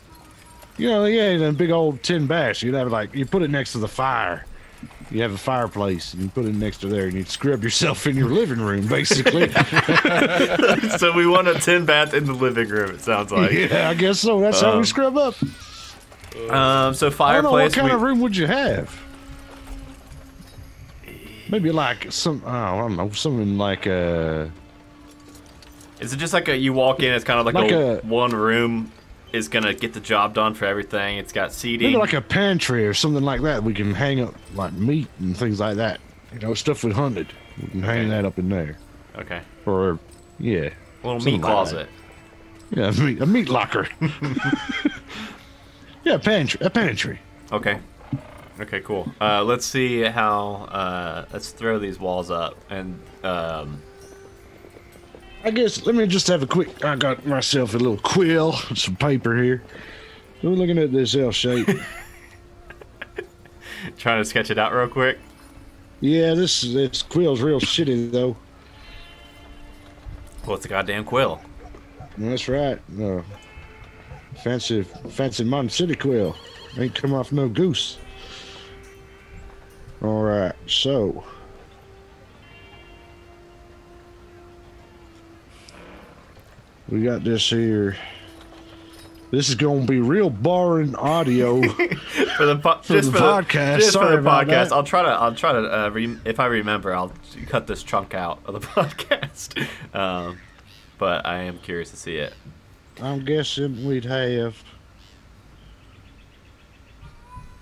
The big old tin baths. You'd have like you put it next to the fire. You have a fireplace, and you put it next to there, and you scrub yourself in your living room, basically. So we want a tin bath in the living room, it sounds like. Yeah, I guess so. That's how we scrub up. So fireplace. I don't know, what kind of room would you have? Maybe like I don't know, something like Is it just like you walk in, it's kind of like a one room is gonna get the job done for everything. It's got seating. Maybe like a pantry or something like that. We can hang up like meat and things like that. Stuff we hunted. We can hang that up in there. Okay. Or a little meat closet. Like a meat locker. Yeah, a pantry. Okay. Okay, cool. Let's see how. Let's throw these walls up and. I guess let me just have a quick. I got myself a little quill, some paper here. We're looking at this L shape. Trying to sketch it out real quick. Yeah, this quill's real shitty though. Well, it's a goddamn quill. That's right. Fancy Mountain City quill. Ain't come off no goose. All right, so. We got this here. This is going to be real boring audio for the podcast. Just Sorry for the podcast. That. I'll try to. If I remember, I'll cut this chunk out of the podcast. But I am curious to see it. I'm guessing we'd have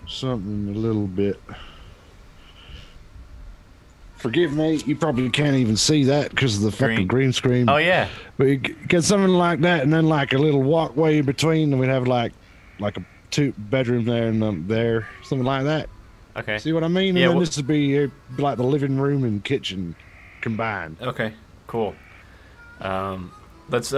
something a little bit. Forgive me, you probably can't even see that because of the fucking green screen. Oh, yeah. But you get something like that, and then like a little walkway between, and we'd have like a 2 bedroom there and there, something like that. Okay. See what I mean? Yeah, And then this would be like the living room and kitchen combined. Okay, cool. Let's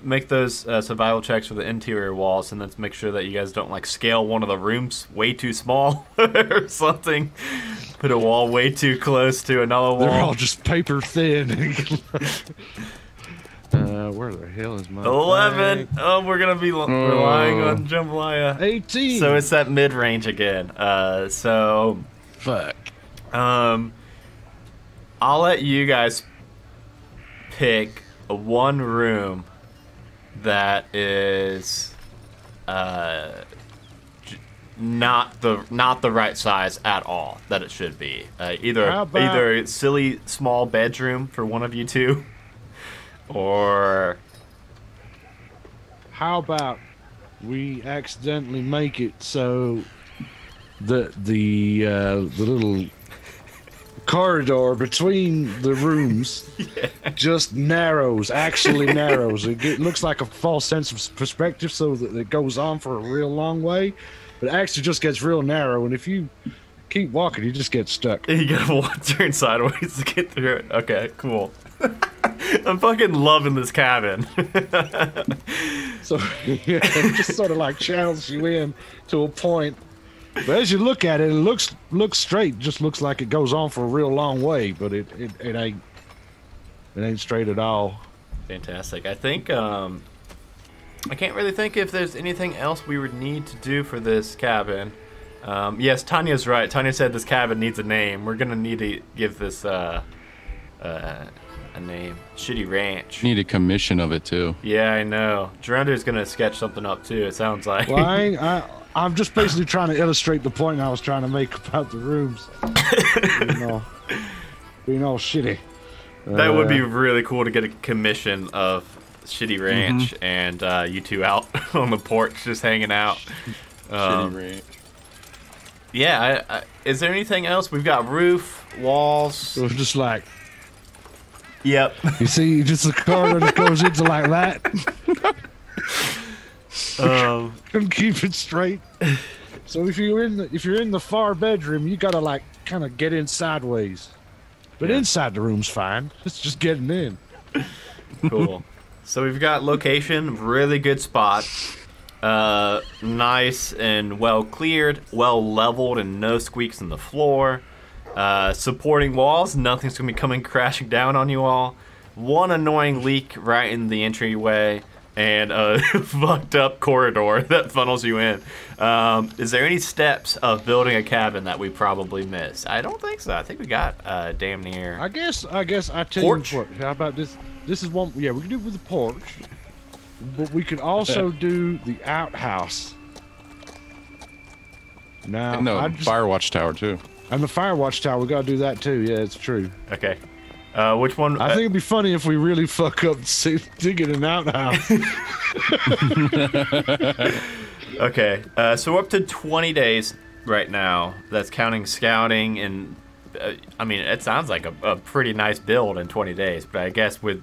make those survival checks for the interior walls, and let's make sure that you guys don't like scale one of the rooms way too small or something. Put a wall way too close to another wall. They're all just paper thin. Where the hell is my 11. bag? Oh, we're gonna be relying on jambalaya. 18. So it's that mid range again. Fuck. I'll let you guys pick one room that is not the right size at all that it should be. Either silly small bedroom for one of you two, or how about we accidentally make it so the little corridor between the rooms just actually narrows. It looks like a false sense of perspective, so that it goes on for a real long way, but it actually just gets real narrow, and if you keep walking, you just get stuck. You gotta turn sideways to get through it. Okay, cool. I'm fucking loving this cabin. So it just sort of like channels you in to a point. But as you look at it, it looks straight. Just looks like it goes on for a real long way, but it ain't straight at all. Fantastic. I think I can't really think if there's anything else we would need to do for this cabin. Yes, Tanya's right. Tanya said this cabin needs a name. We're gonna need to give this a name. Shitty Ranch. Need a commission of it too. Yeah, I know. Geronder's gonna sketch something up too. It sounds like. Well, I'm just basically trying to illustrate the point I was trying to make about the rooms. being all shitty. That would be really cool to get a commission of Shitty Ranch and you two out on the porch just hanging out. Shitty Ranch. yeah, is there anything else? We've got roof, walls. It was just like, Yep. you see, just a corridor that goes into like that. Couldn't keep it straight. So if you're in the far bedroom, you gotta like kind of get in sideways. But inside the room's fine. It's just getting in. Cool. So we've got location, really good spot. Nice and well cleared, well leveled, and no squeaks in the floor. Supporting walls, nothing's gonna be coming crashing down on you all. One annoying leak right in the entryway, and a fucked up corridor that funnels you in. Is there any steps of building a cabin that we probably missed? I don't think so. I think we got damn near. I guess I tell Porch? you what. How about this? This is one. Yeah, we can do it with the porch, but we could also do the outhouse. Now, And the Firewatch Tower, too. And the Firewatch Tower, we gotta do that too. Yeah, it's true. Okay. Which one? I think it'd be funny if we really fuck up digging an outhouse. Okay. So we're up to 20 days right now. That's counting scouting, and I mean, it sounds like a pretty nice build in 20 days. But I guess with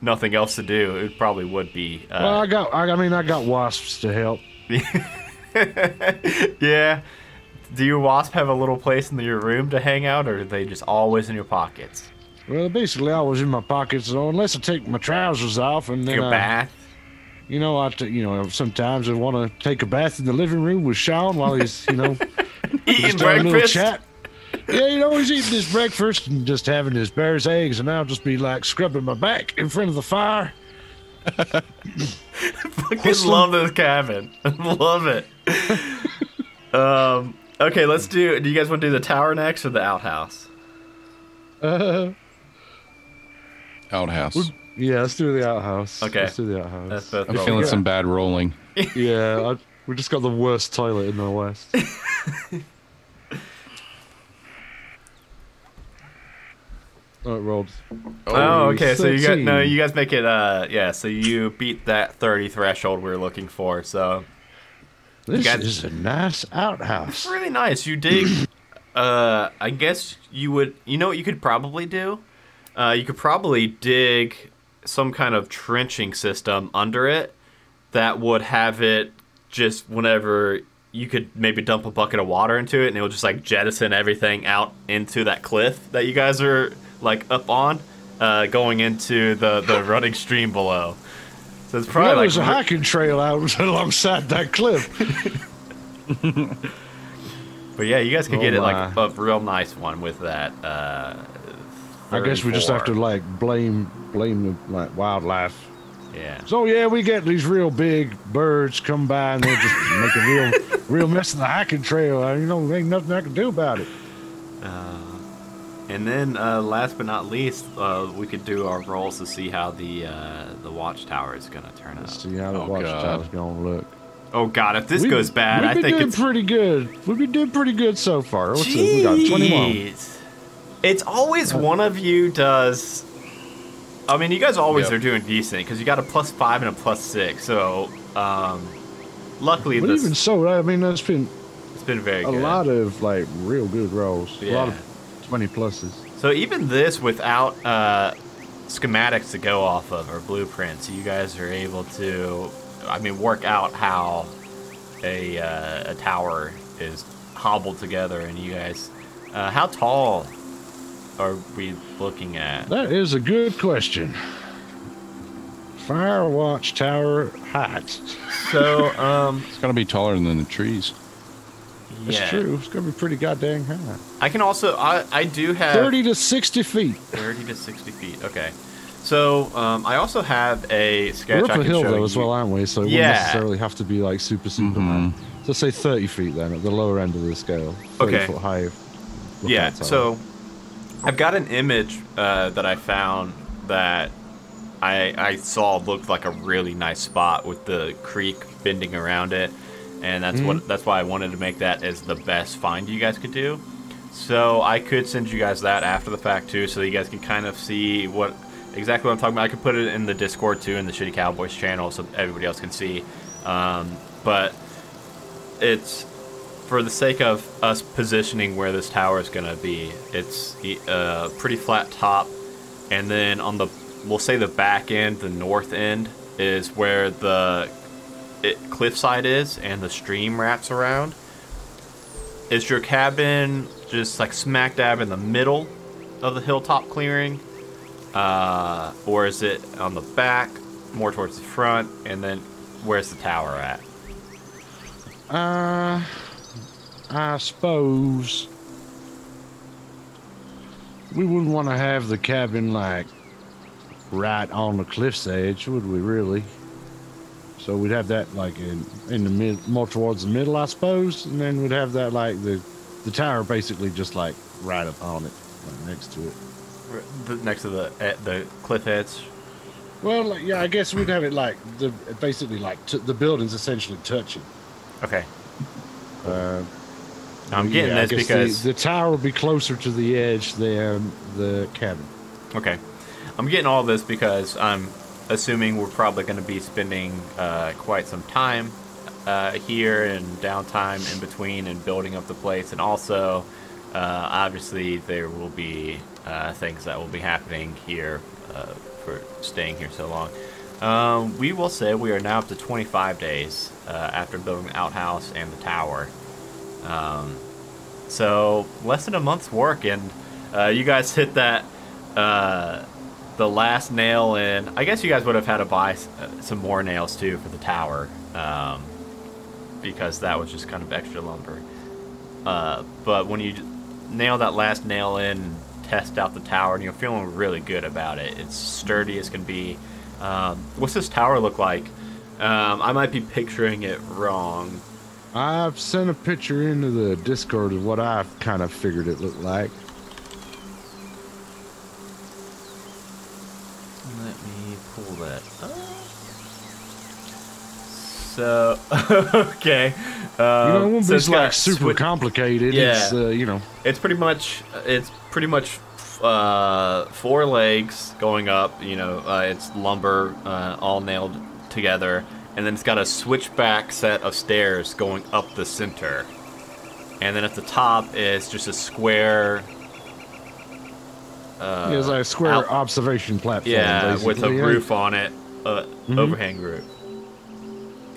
nothing else to do, it probably would be. Well, I got wasps to help. Yeah. Do your wasp have a little place in your room to hang out, or are they just always in your pockets? Well, basically, always in my pockets. So unless I take my trousers off and then Take a bath? sometimes I want to take a bath in the living room with Sean while he's Eating just having a little breakfast? chat. Yeah, he's eating his breakfast and just having his bear's eggs, and I'll just be like scrubbing my back in front of the fire. Fucking love this cabin. Love it. Okay, let's do you guys want to do the tower next or the outhouse? Outhouse. Yeah, let's do the outhouse. Okay. Let's do the outhouse. That's both I'm rolling. feeling some bad rolling. Yeah, we just got the worst toilet in the West. Oh, it rolled. Oh, okay. So you 13. guys make it. So you beat that 30 threshold we were looking for. So This is a nice outhouse. it's really nice. You dig. I guess you would. You know what you could probably do? You could probably dig some kind of trenching system under it that would have it just whenever you could maybe dump a bucket of water into it and it will just like jettison everything out into that cliff that you guys are like up on, going into the running stream below. So it's probably there's a hiking trail out alongside that cliff. But yeah, you guys could get it like my. a real nice one with that. I guess we just have to 34. like blame the like wildlife. Yeah. So yeah, we get these real big birds come by and they just make a real mess of the hiking trail. There ain't nothing I can do about it. And then last but not least, we could do our rolls to see how the watchtower is gonna turn out. Let's see how the Oh, watchtower's gonna look. Oh God, if this goes bad, I we've think been it's doing pretty good. We've been doing pretty good so far. What's it? We got 21. Jeez. It's always one of you does. I mean, you guys always are doing decent because you got a +5 and a +6. So, luckily, But even so, I mean, it's been very a good. lot of like real good rolls. A lot Yeah. of 20 pluses. So even this without schematics to go off of or blueprints, you guys are able to, work out how a tower is hobbled together. And you guys, how tall are we looking at? That is a good question. Firewatch tower height. So, It's gotta be taller than the trees. That's yeah, true. It's gonna be pretty goddamn high. I can also, I do have 30 to 60 feet. 30 to 60 feet. Okay. So, I also have a sketch We're I up a can hill show though as you. well, aren't we? So it Yeah. wouldn't necessarily have to be like super high. So say 30 feet then at the lower end of the scale. 30 Okay. foot high. Yeah, lookout tower. so I've got an image that I found that I saw looked like a really nice spot with the creek bending around it, and that's why I wanted to make that as the best find you guys could do. So I could send you guys that after the fact too, so you guys can kind of see exactly what I'm talking about. I could put it in the Discord too, in the Shitty Cowboys channel, so everybody else can see. But it's for the sake of us positioning where this tower is going to be, it's a pretty flat top, and then on the, we'll say the back end, the north end, is where the cliffside is, and the stream wraps around. Is your cabin just like smack dab in the middle of the hilltop clearing? Or is it on the back, more towards the front, and then where's the tower at? I suppose we wouldn't want to have the cabin like right on the cliff's edge, would we really? So we'd have that like in the mid, more towards the middle, I suppose, and then we'd have that like the tower basically just like right up on it, like next to it. Next to the cliff edge? Well, like, yeah, I guess we'd have it like basically like the building's essentially touching. Okay. I'm getting I this guess because the tower would be closer to the edge than the cabin. Okay, I'm getting all this because I'm assuming we're probably going to be spending quite some time here and downtime in between and building up the place, and also obviously there will be things that will be happening here for staying here so long. We will say we are now up to 25 days after building the outhouse and the tower. So less than a month's work, and you guys hit that the last nail in. I guess you guys would have had to buy some more nails too for the tower, because that was just kind of extra lumber. But when you nail that last nail in and test out the tower, and you're feeling really good about it, it's sturdy as can be. What's this tower look like? I might be picturing it wrong. I've sent a picture into the Discord of what I've kind of figured it looked like. Let me pull that up. So, okay. You know, it won't so be it's like got super complicated. Yeah. It's, you know. It's pretty much 4 legs going up. You know, it's lumber all nailed together. And then it's got a switchback set of stairs going up the center. And then at the top is just a square... it's like a square observation platform. Yeah, with a roof on it. Overhang roof.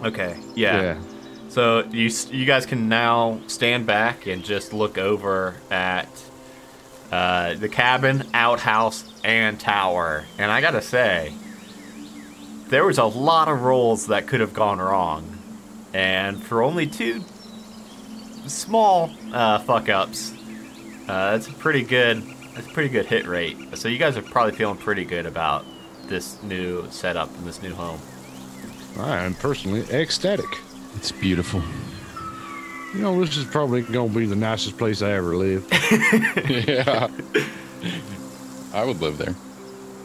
Okay, yeah. So you guys can now stand back and just look over at the cabin, outhouse, and tower. And I gotta say, there was a lot of rolls that could have gone wrong, and for only 2 small fuck-ups, that's a pretty good hit rate. So you guys are probably feeling pretty good about this new setup and this new home. I am personally ecstatic. It's beautiful. You know, this is probably gonna be the nicest place I ever lived. Yeah. I would live there.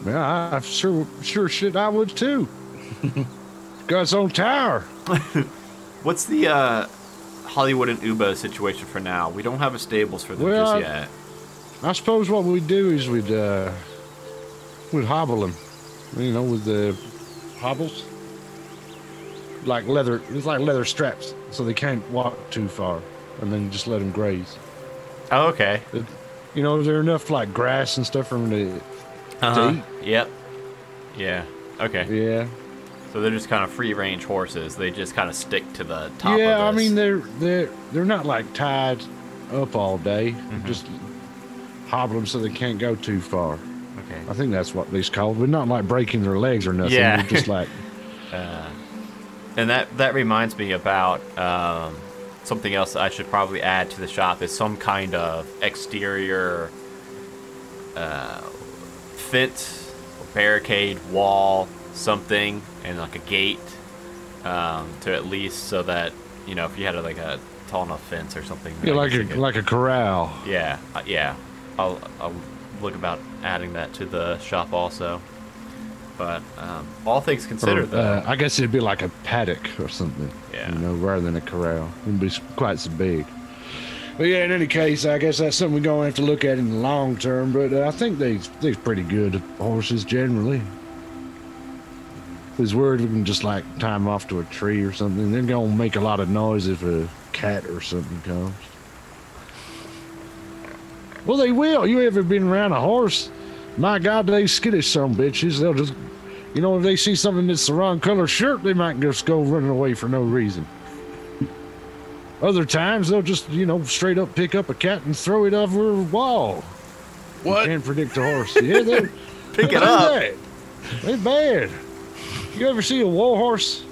Yeah, I sure shit I would too. Got its own tower. What's the Hollywood and Ubo situation for now? We don't have a stables for them just yet. I suppose what we'd do is we'd hobble them, you know, with the hobbles, like leather. It's like leather straps, so they can't walk too far, and then just let them graze. Oh, okay. You know, is there enough like grass and stuff for them to eat? Yep. Yeah. Okay. Yeah. So they're just kind of free range horses. They just kind of stick to the top. Yeah, of I this. mean they're not like tied up all day. Just hobble them so they can't go too far. Okay. I think that's what these called, but not like breaking their legs or nothing. Yeah. They're just like. And that reminds me about something else I should probably add to the shop is some kind of exterior fence, or barricade, wall, something, and like a gate to at least so that, you know, if you had like a tall enough fence or something. Yeah, like a corral. Yeah, yeah. I'll look about adding that to the shop also. But all things considered, though, I guess it'd be like a paddock or something. Yeah. You know, rather than a corral. It wouldn't be quite so big. But yeah, in any case, I guess that's something we're going to have to look at in the long term. But I think they're pretty good horses generally. If it's worried we can just like tie them off to a tree or something. They're going to make a lot of noise if a cat or something comes. Well, they will. You ever been around a horse? My God, they skittish some bitches. They'll just, you know, if they see something that's the wrong color shirt, they might just go running away for no reason. Other times, they'll just, you know, straight up pick up a cat and throw it over a wall. What? You can't predict a horse. Yeah, they Pick it up. They bad. You ever see a war horse?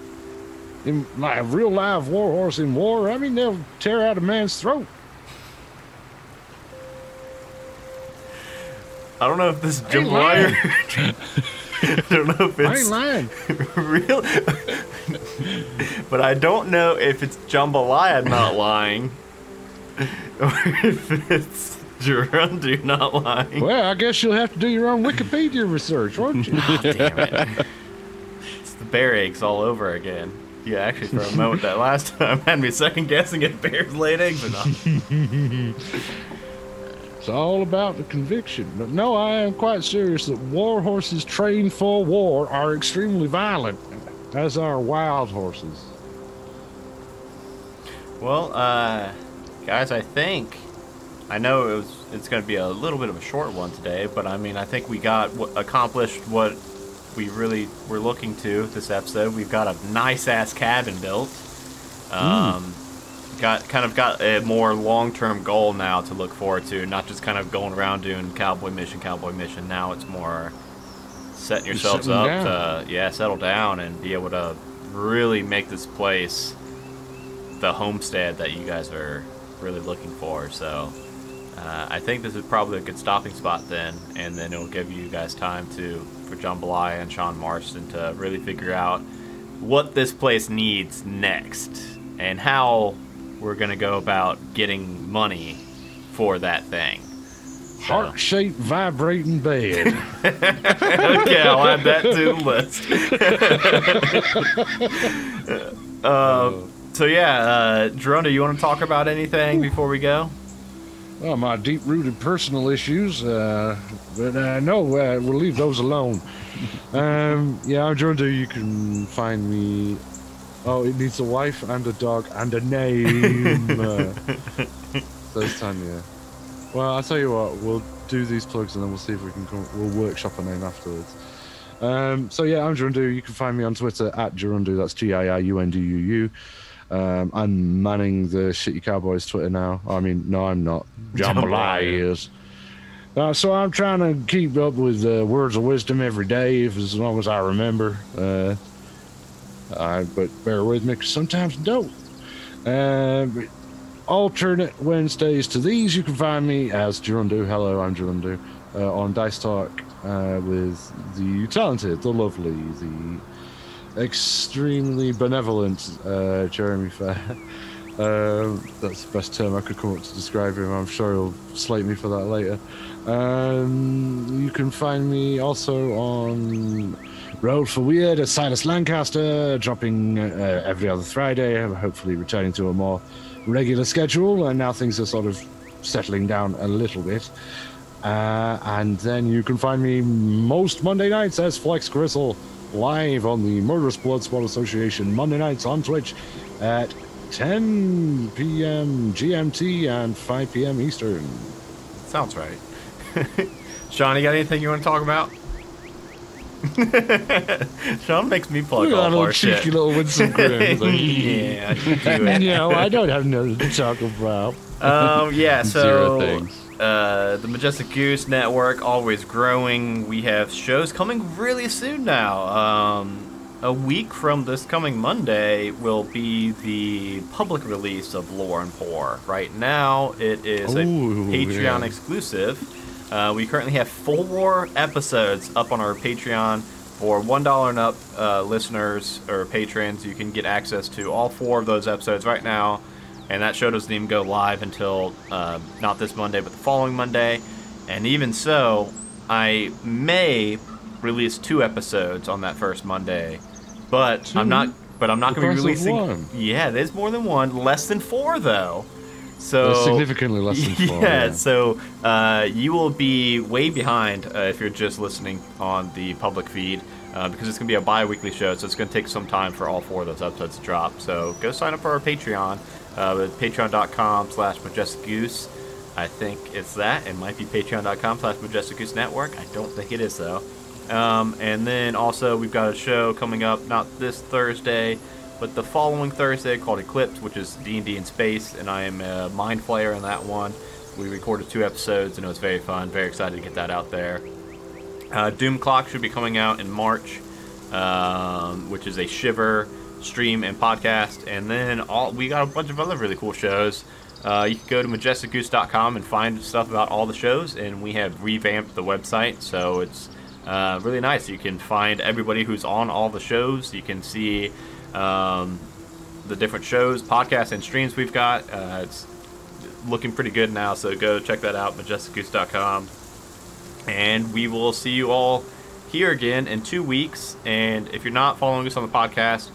Like a real live war horse in war? I mean, they'll tear out a man's throat. I don't know if this is jambalaya. I don't know if I it's ain't lying. real, but I don't know if it's jambalaya not lying, or if it's Gerundu not lying. Well, I guess you'll have to do your own Wikipedia research, won't you? Oh, damn it! It's the bear eggs all over again. Yeah, actually, for a moment that last time had me second guessing if bears laid eggs or not. It's all about the conviction. But no, I am quite serious that war horses trained for war are extremely violent, as are wild horses. Well, guys, I know it's going to be a little bit of a short one today, but I mean, I think we accomplished what we really were looking to this episode. We've got a nice ass cabin built. Got a more long-term goal now to look forward to, not just kind of going around doing cowboy mission. Now it's more setting yourselves up to settle down and be able to really make this place the homestead that you guys are really looking for. So I think this is probably a good stopping spot then, and then it'll give you guys time for Jambalaya and Sean Marston to really figure out what this place needs next and how we're going to go about getting money for that thing. So. Heart-shaped vibrating bed. Okay, I'll add that to the list. So yeah, Gerunda, you want to talk about anything before we go? Well, my deep-rooted personal issues, but no, we'll leave those alone. Yeah, I'm Gerunda. You can find me. Oh, it needs a wife and a dog and a name. So it's Tanya. Well, I'll tell you what, we'll do these plugs and then we'll see if we can we'll workshop a name afterwards. So yeah, I'm Gerundu. You can find me on Twitter at Gerundu. That's GIIUNDUU. I'm manning the Shitty Cowboys Twitter now. I mean, no, I'm not. Jambalaya is. So I'm trying to keep up with words of wisdom every day, as long as I remember. But bear with me, 'cause sometimes I don't. But alternate Wednesdays to these, you can find me as Gerundu. Hello, I'm Gerundu. On Dice Talk with the talented, the lovely, the extremely benevolent Jeremy Fair. That's the best term I could come up to describe him. I'm sure he'll slate me for that later. You can find me also on Road for Weird as Silas Lancaster, dropping every other Friday, hopefully returning to a more regular schedule, and now things are sort of settling down a little bit. And then you can find me most Monday nights as Flex Gristle, live on the Murderous Bloodsport Association Monday nights on Twitch at 10 p.m. GMT and 5 p.m. Eastern. Sounds right. Sean, you got anything you want to talk about? Sean makes me plug all our shit. Cheeky little Winsome Grim. Yeah, do it. No, I don't have nothing to talk about. Yeah, Zero so things. The Majestic Goose Network, always growing. We have shows coming really soon now. A week from this coming Monday will be the public release of Lore and Pour. Right now, it is a Patreon exclusive. We currently have 4 episodes up on our Patreon. For $1 and up listeners or patrons, you can get access to all 4 of those episodes right now. And that show doesn't even go live until not this Monday, but the following Monday. And even so, I may release 2 episodes on that first Monday, but 2? I'm not going to be releasing. 1. Yeah, there's more than 1. Less than 4 though. So significantly less than 4. Yeah, so you will be way behind if you're just listening on the public feed, because it's going to be a bi-weekly show, so it's going to take some time for all 4 of those episodes to drop. So go sign up for our Patreon. Patreon.com/majesticgoose. I think it's that. It might be patreon.com/majesticgoose network. I don't think it is, though. And then also we've got a show coming up, not this Thursday, but the following Thursday, called Eclipse, which is D&D in space, and I am a mind flayer in that one. We recorded 2 episodes, and it was very fun. Very excited to get that out there. Doom Clock should be coming out in March, which is a Shiver stream and podcast. And then we got a bunch of other really cool shows. You can go to majesticgoose.com and find stuff about all the shows, and we have revamped the website, so it's really nice. You can find everybody who's on all the shows. You can see the different shows, podcasts, and streams we've got. It's looking pretty good now, so go check that out, majesticgoose.com. And we will see you all here again in 2 weeks. And if you're not following us on the podcast,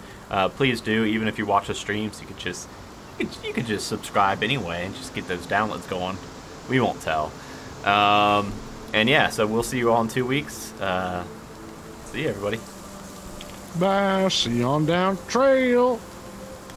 please do. Even if you watch the streams, you could just subscribe anyway and just get those downloads going. We won't tell. And yeah, so we'll see you all in 2 weeks. See you, everybody. Bye. See you on down trail.